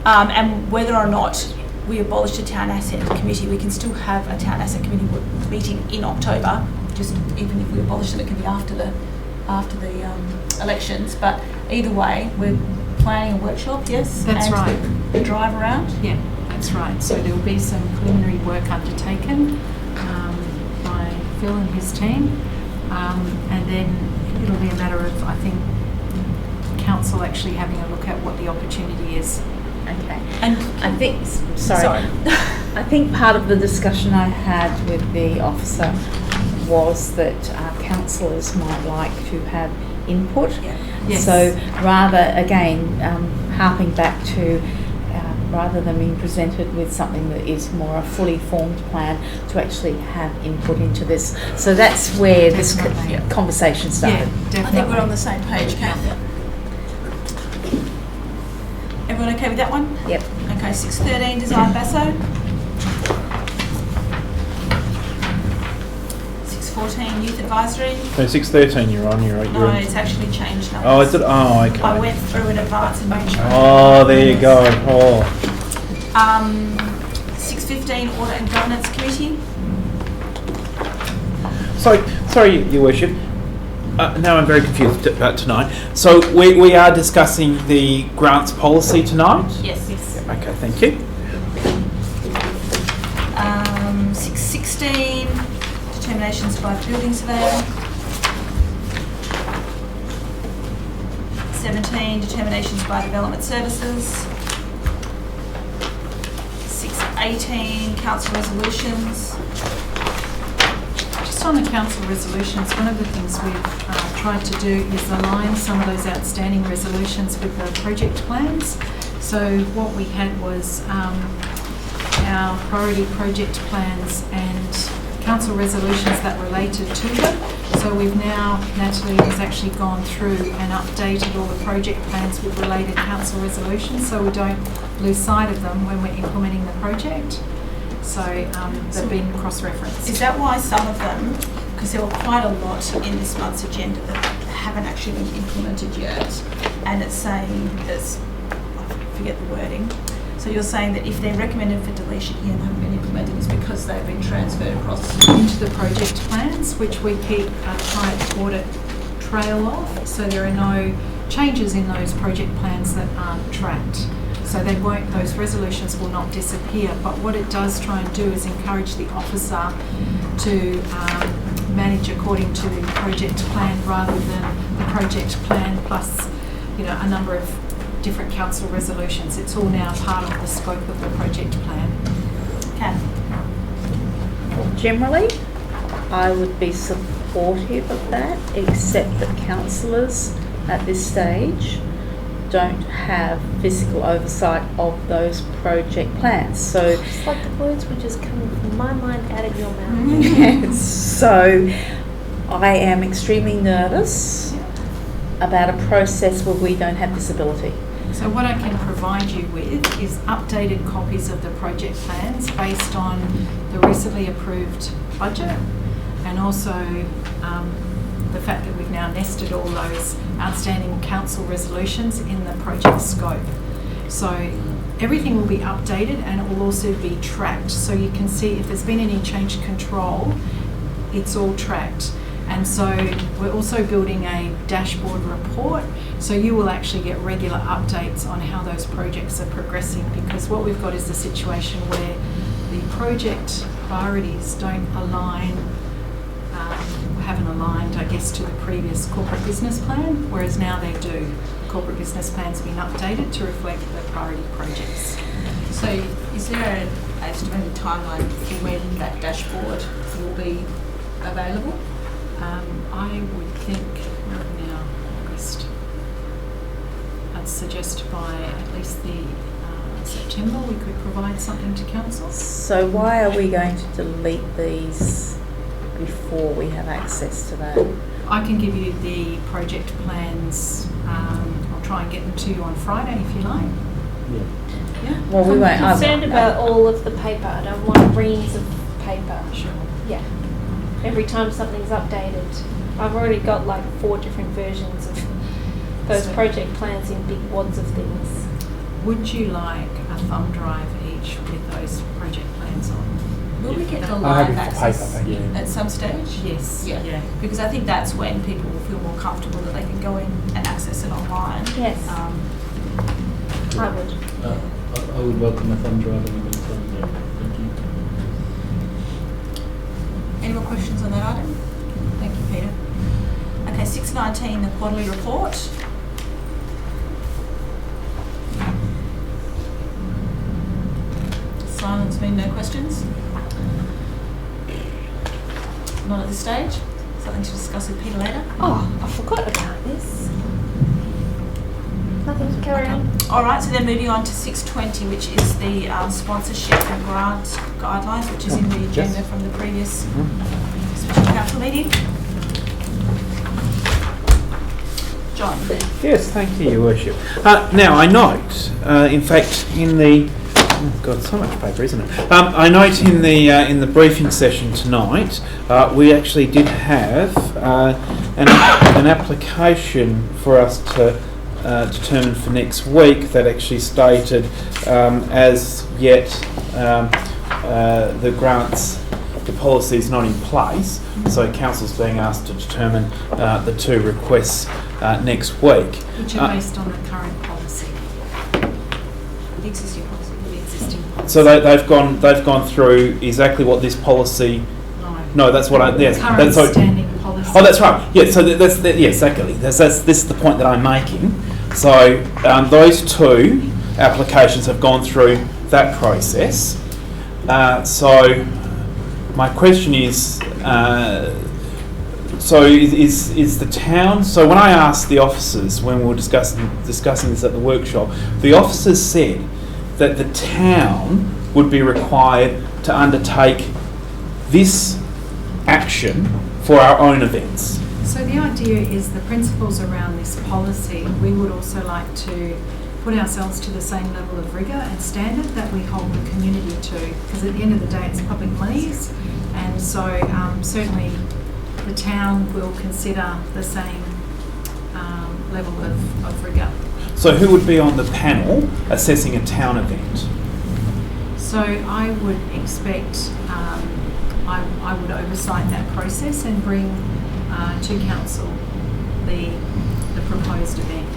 And whether or not we abolish the Town Asset Committee, we can still have a Town Asset Committee meeting in October. Just even if we abolish them, it can be after the elections. But either way, we're planning a workshop, yes? That's and right. A drive around. Yeah, that's right. So there will be some preliminary work undertaken by Phil and his team, and then it'll be a matter of, I think, council actually having a look at what the opportunity is. Okay. And I think, sorry. I think part of the discussion I had with the officer was that councillors might like to have input. Yes. So rather, again, harping back to rather than being presented with something that is more a fully formed plan, to actually have input into this. So that's where this conversation started. Yeah, definitely. I think we're on the same page, Kath. Everyone okay with that one? Yep. Okay, 613 Design Basso. 614 Youth Advisory. So 613 you're on, you're No, it's actually changed numbers. Oh, is it? Oh, okay. I went through in advance and made sure. Oh, there you go. Oh. 615 Audit and Governance Committee. Sorry, Your Worship. Now I'm very confused about tonight. So we are discussing the grants policy tonight? Yes. Okay, thank you. 616 Determinations by Building Surveyor. 17 Determinations by Development Services. 618 Council Resolutions. Just on the council resolutions, one of the things we've tried to do is align some of those outstanding resolutions with the project plans. So what we had was our priority project plans and council resolutions that related to them. So we've now, Natalie has actually gone through and updated all the project plans with related council resolutions, so we don't lose sight of them when we're implementing the project. So they've been cross-referenced. Is that why some of them, because there were quite a lot in this month's agenda that haven't actually been implemented yet, and it's saying, I forget the wording, so you're saying that if they're recommended for deletion here and haven't been implemented, it's because they've been transferred across into the project plans, which we keep a tight audit trail of, so there are no changes in those project plans that aren't tracked. So they won't, those resolutions will not disappear, but what it does try and do is encourage the officer to manage according to the project plan rather than the project plan plus, a number of different council resolutions. It's all now part of the scope of the project plan. Okay. Generally, I would be supportive of that, except that councillors at this stage don't have physical oversight of those project plans. So It's like the words were just coming from my mind out of your mouth. yes, so I am extremely nervous about a process where we don't have visibility. So what I can provide you with is updated copies of the project plans based on the recently approved budget, and also the fact that we've now nested all those outstanding council resolutions in the project scope. So everything will be updated and it will also be tracked. So you can see if there's been any change control, it's all tracked. And so we're also building a dashboard report, so you will actually get regular updates on how those projects are progressing, because what we've got is a situation where the project priorities don't align, haven't aligned, I guess, to the previous corporate business plan, whereas now they do. The corporate business plan's been updated to reflect the priority projects. So is there an estimated timeline for when that dashboard will be available? I would think now, August. I'd suggest by at least the September we could provide something to council. So why are we going to delete these before we have access to that? I can give you the project plans. I'll try and get them to you on Friday if you like. Yeah. Well, we I'm won't. concerned about all of the paper. I don't want reams of paper. Sure. Yeah. Every time something's updated. I've already got like 4 different versions of those So- project plans in big wads of things. Would you like a thumb drive each with those project plans on? Will we get the I'll have live it for access paper, thank you. at some stage? Yes. Yeah. Because I think that's when people will feel more comfortable that they can go in and access it online. Yes. Um, I would. I would welcome a thumb drive in the meantime. Yeah, thank you. Any more questions on that item? Thank you, Peter. Okay, 619, the quarterly report. Silence mean no questions? Not at this stage? Something to discuss with Peter later? Oh, I forgot about this. Nothing to carry on. All right, so then moving on to 620, which is the sponsorship and grant guidelines, which is in the agenda from the previous special council meeting. John. Yes, thank you, Your Worship. Now, I note, in fact, in the God, so much paper, isn't it? I note in the briefing session tonight, we actually did have an application for us to determine for next week that actually stated as yet the grants, the policy is not in place, so council's being asked to determine the 2 requests next week. Which are based on the current policy. The existing policy. The existing policy. So they've gone through exactly what this policy. No, that's what I. Yes, Current that's what, standing policy. Oh, that's right. Yeah, so that's exactly. This is the point that I'm making. So those 2 applications have gone through that process. So my question is, so is the town? So when I asked the officers when we were discussing this at the workshop, the officers said that the town would be required to undertake this action for our own events. So the idea is the principles around this policy, we would also like to put ourselves to the same level of rigour and standard that we hold the community to, because at the end of the day it's public monies, and so certainly the town will consider the same level of rigour. So who would be on the panel assessing a town event? So I would expect, I would oversight that process and bring to council the proposed event.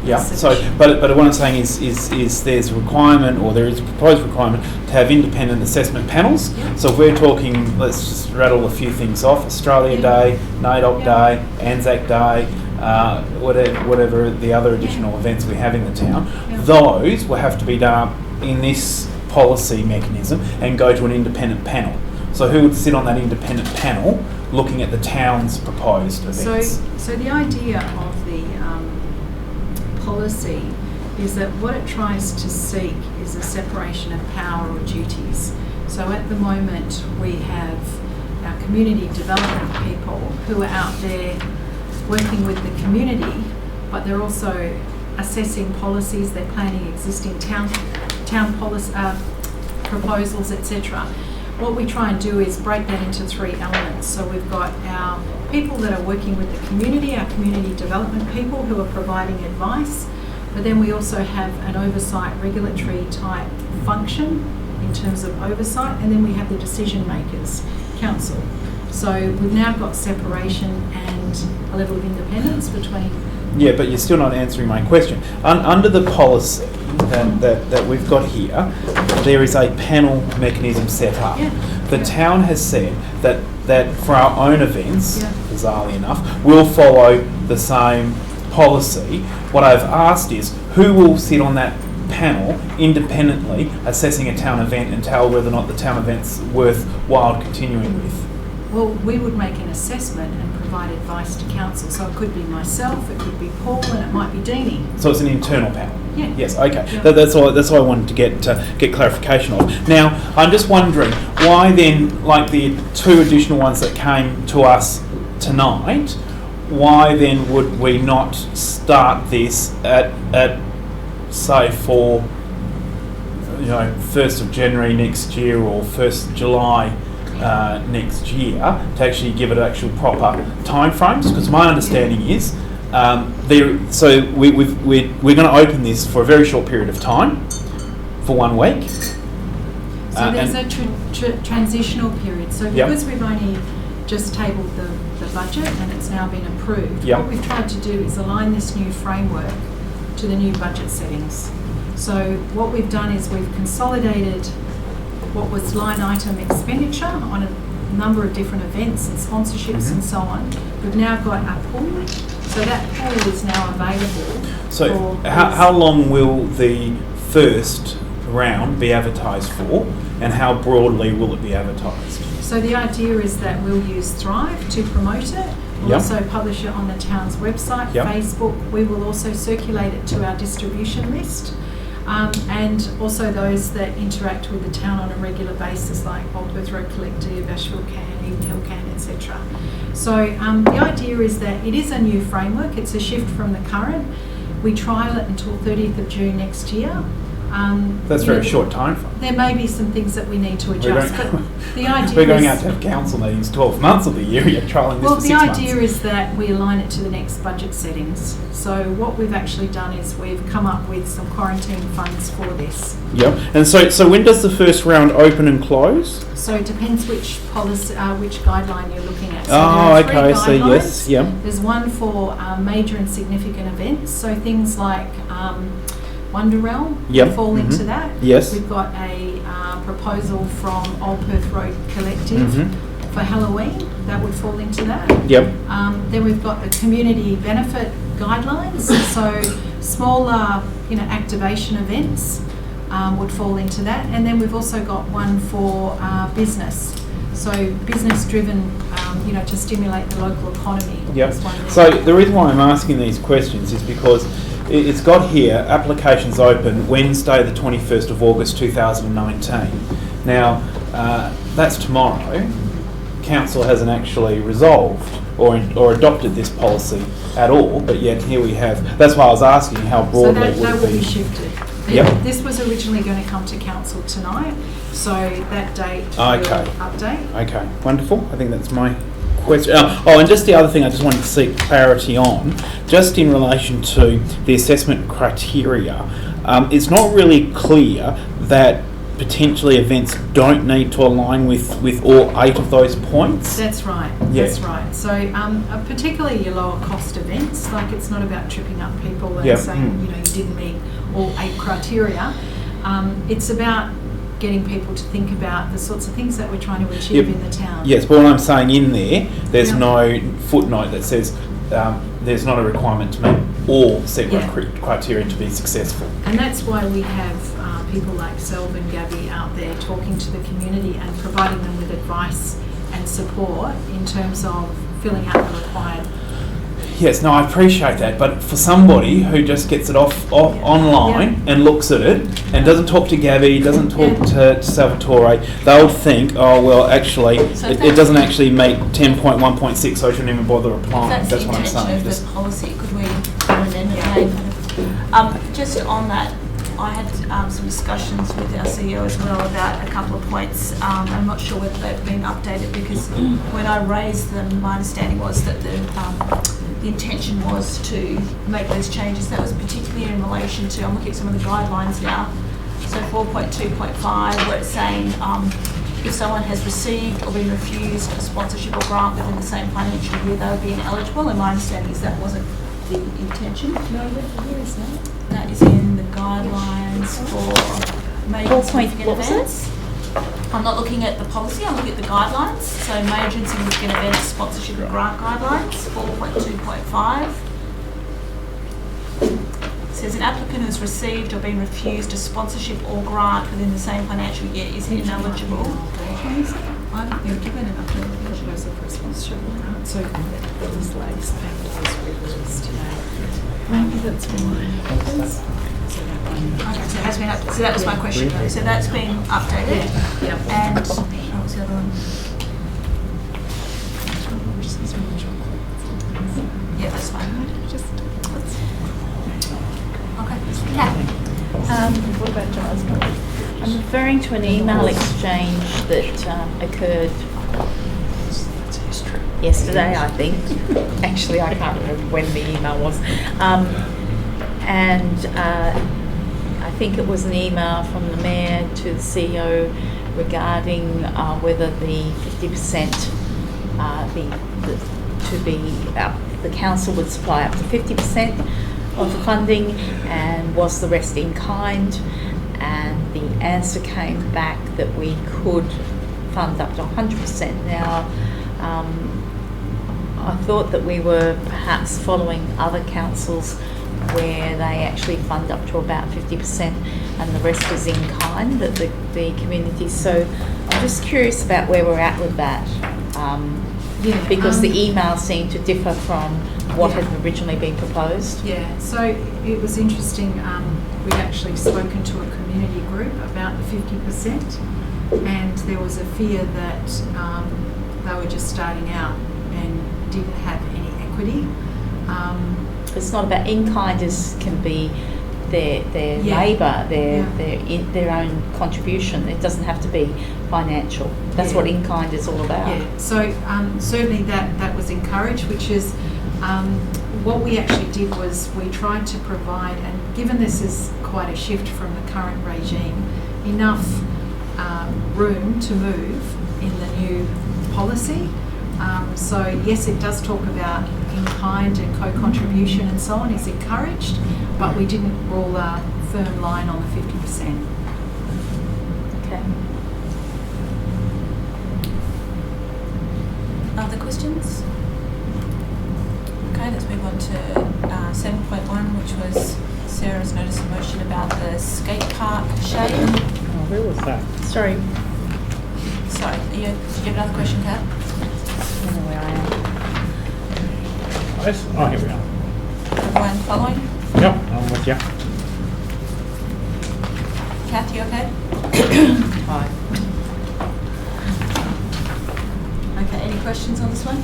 Yeah. So, but what I'm saying is there's a requirement, or there is a proposed requirement to have independent assessment panels. Yeah. So if we're talking, let's just rattle a few things off: Australia Day, NAIDOC Day, Anzac Day, whatever the other additional events we have in the town. Yeah. Those will have to be done in this policy mechanism and go to an independent panel. So who would sit on that independent panel looking at the town's proposed events? So the idea of the policy is that what it tries to seek is a separation of power or duties. So at the moment we have our community development people who are out there working with the community, but they're also assessing policies, they're planning existing town policy proposals, etc. What we try and do is break that into 3 elements. So we've got our people that are working with the community, our community development people who are providing advice, but then we also have an oversight regulatory type function in terms of oversight, and then we have the decision makers, council. So we've now got separation and a level of independence between. Yeah, but you're still not answering my question. Under the policy that we've got here, there is a panel mechanism set up. Yeah. The town has said that for our own events, Yeah. bizarrely enough, we'll follow the same policy. What I've asked is, who will sit on that panel independently assessing a town event and tell whether or not the town event's worthwhile continuing with? Well, we would make an assessment and provide advice to council. So it could be myself, it could be Paul, and it might be Deanie. So it's an internal panel? Yeah. Yes, okay. Yeah. That's all I wanted to get clarification of. Now, I'm just wondering, why then, like the 2 additional ones that came to us tonight, why then would we not start this at say for 1st of January next year or 1st of July next year, to actually give it actual proper timeframes? Because my understanding is so we're going to open this for a very short period of time, for 1 week. So there's a transitional period. So because we've only just tabled the budget and it's now been approved, what we've tried to do is align this new framework to the new budget settings. So what we've done is we've consolidated what was line item expenditure on a number of different events and sponsorships and so on. We've now got a pool, so that pool is now available. So how long will the first round be advertised for, and how broadly will it be advertised? So the idea is that we'll use Thrive to promote it. We'll also publish it on the town's website, Facebook. We will also circulate it to our distribution list. And also those that interact with the town on a regular basis, like Old Perth Road Collective, Asheville Can, Eden Hill Can, etc. So the idea is that it is a new framework. It's a shift from the current. We trial it until 30th of June next year. That's very short time frame. There may be some things that we need to adjust, but the idea we're going is, out to have council meetings 12 months of the year. You're trialling this for 6 months. Well, the idea is that we align it to the next budget settings. So what we've actually done is we've come up with some quarantine funds for this. Yep. And so when does the first round open and close? So it depends which policy, which guideline you're looking at. So oh, there are 3 okay. So yes, yeah. There's one for major and significant events. So things like Wonder Realm will fall into that. Yes. We've got a proposal from Old Perth Road Collective for Halloween. That would fall into that. Yep. Then we've got the community benefit guidelines. So smaller, activation events would fall into that. And then we've also got one for business. So business-driven, to stimulate the local economy. Yep. So the reason why I'm asking these questions is because it's got here, applications open Wednesday the 21st of August 2019. Now, that's tomorrow. Council hasn't actually resolved or adopted this policy at all, but yet here we have, that's why I was asking how broadly so that will be shifted. Yep. This was originally going to come to council tonight, so that date will update. Okay, wonderful. I think that's my question. And just the other thing I just wanted to seek clarity on, just in relation to the assessment criteria, it's not really clear that potentially events don't need to align with all 8 of those points. That's right. Yeah. That's right. So particularly your lower cost events, like it's not about tripping up people and saying you didn't meet all 8 criteria. It's about getting people to think about the sorts of things that we're trying to achieve in the town. Yes, but what I'm saying in there's no footnote that says there's not a requirement to meet all set criteria to be successful. And that's why we have people like Selv and Gabby out there talking to the community and providing them with advice and support in terms of filling out the required. Yes, no, I appreciate that, but for somebody who just gets it off online and looks at it and doesn't talk to Gabby, doesn't talk to Salvatore, they'll think, oh well, actually, it doesn't actually meet 10.1.6, so I shouldn't even bother applying. That's what I'm saying. Of the policy. Could we amend it? Just on that, I had some discussions with our CEO as well about a couple of points. I'm not sure whether they've been updated because when I raised them, my understanding was that the intention was to make those changes. That was particularly in relation to, I'm looking at some of the guidelines now, so 4.2.5 where it's saying if someone has received or been refused a sponsorship or grant within the same financial year, they would be ineligible, and my understanding is that wasn't the intention. No, where is that? That is in the guidelines for major and significant events. I'm not looking at the policy, I'm looking at the guidelines. So major and significant events, sponsorship and grant guidelines, 4.2.5. Says an applicant who has received or been refused a sponsorship or grant within the same financial year is ineligible. I haven't been given an update. So those ladies paid those rivers today. Maybe that's why. Okay, so it has been up, so that was my question. So that's been updated. Yep. And what was the other one? Yeah, that's fine. Okay. Yeah. What about Giles? I'm referring to an email exchange that occurred yesterday, I think. Actually, I can't remember when the email was. I think it was an email from the Mayor to the CEO regarding whether the 50% the council would supply up to 50% of the funding, and was the rest in kind, and the answer came back that we could fund up to 100%. Now, I thought that we were perhaps following other councils where they actually fund up to about 50% and the rest is in kind, that the community. So I'm just curious about where we're at with that, because the email seemed to differ from what had originally been proposed. Yeah, so it was interesting. We'd actually spoken to a community group about the 50%, and there was a fear that they were just starting out and didn't have any equity. It's not about in-kind, can be their labour, their own contribution. It doesn't have to be financial. That's what in-kind is all about. Yeah, so certainly that was encouraged, which is what we actually did was we tried to provide, and given this is quite a shift from the current regime, enough room to move in the new policy. So yes, it does talk about in-kind and co-contribution and so on is encouraged, but we didn't rule a firm line on the 50%. Okay. Other questions? Okay, let's move on to 7.1, which was Sarah's notice of motion about the skate park shade. Oh, where was that? Sorry. Sorry, did you have another question, Kat? I don't know where I am. Oh, here we are. Everyone following? Yep, I'm with you. Kath, you okay? Hi. Okay, any questions on this one?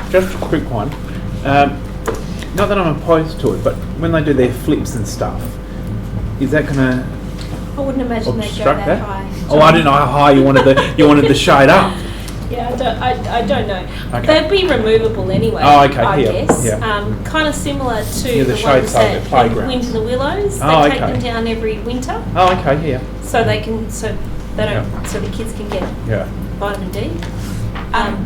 Just a quick one. Not that I'm opposed to it, but when they do their flips and stuff, is that going to I wouldn't imagine they'd go obstruct that that? high. Oh, I didn't know how high you wanted the shade up. Yeah, I don't know. Okay. They'd be removable anyway. Oh, okay, I yeah, guess. yeah. Kind of similar to Yeah, the the shade ones side of that the playgrounds. Wind in the Willows. Oh, They take okay. them down every winter, Oh, okay, yeah. so they don't, so the kids can get Yeah. vitamin D. I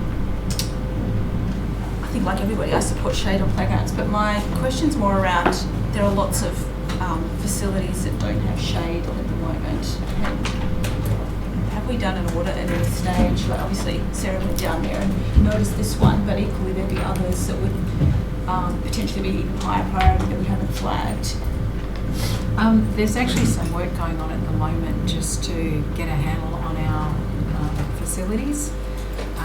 think like everybody, I support shade on playgrounds, but my question's more around, there are lots of facilities that don't have shade at the moment. Have we done an audit at any stage? Like obviously Sarah went down there and noticed this one, but equally there'd be others that would potentially be higher priority that we haven't flagged. There's actually some work going on at the moment just to get a handle on our facilities,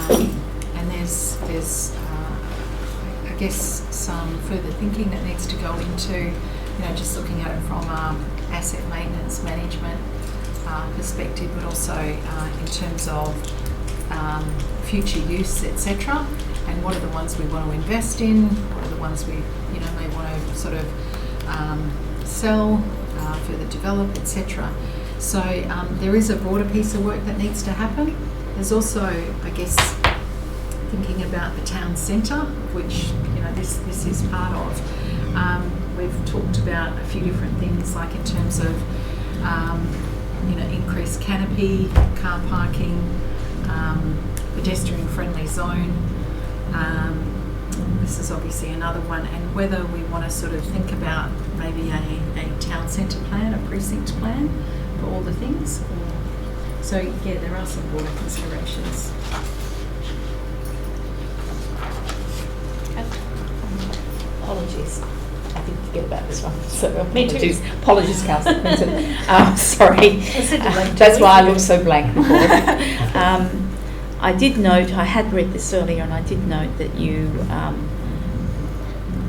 and there's I guess some further thinking that needs to go into, just looking at it from asset maintenance management perspective, but also in terms of future use, etc. And what are the ones we want to invest in? What are the ones we may want to sort of sell, further develop, etc. So there is a broader piece of work that needs to happen. There's also, I guess, thinking about the town centre, which this is part of. We've talked about a few different things, like in terms of increased canopy, car parking, pedestrian-friendly zone. This is obviously another one, and whether we want to sort of think about maybe a town centre plan, a precinct plan for all the things. So yeah, there are some broader considerations. Apologies. I didn't forget about this one. So Me too. Apologies, Councillor Clinton. Sorry. That's why I look so blank before. I did note, I had read this earlier, and I did note that you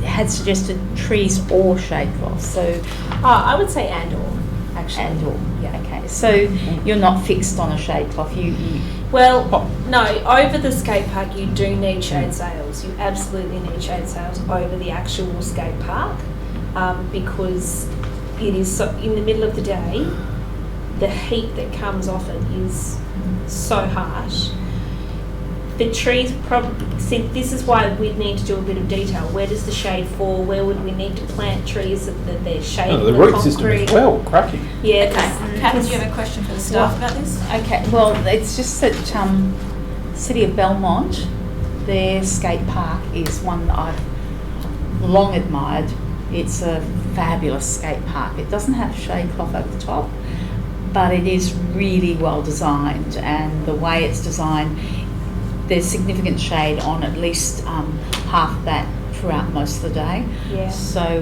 had suggested trees or shade cloth. So I would say and/or, actually. and/or, Yeah. okay. So you're not fixed on a shade cloth. Well, no, over the skate park you do need shade sails. You absolutely need shade sails over the actual skate park because it is so, in the middle of the day, the heat that comes off it is so harsh. The trees probably, see, this is why we'd need to do a bit of detail. Where does the shade fall? Where would we need to plant trees that they're shading the root system concrete? as well, cracking. Yeah. Kat, do you have a question for the staff about this? Okay, well, it's just that City of Belmont, their skate park is one that I've long admired. It's a fabulous skate park. It doesn't have shade cloth over the top, but it is really well designed, and the way it's designed, there's significant shade on at least half of that throughout most of the day. Yeah. So,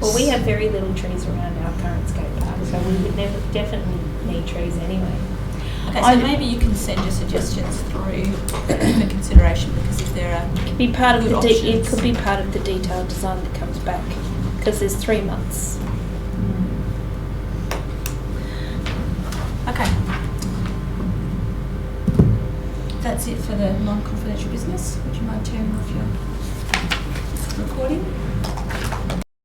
Well, we have very little trees around our current skate park, so we would definitely need trees anyway. Okay, so maybe you can send your suggestions through for consideration, because if there are Could be part of good the it options. could be part of the detailed design that comes back because there's 3 months. Okay. That's it for the non-confidential business. Would you mind turning off your recording?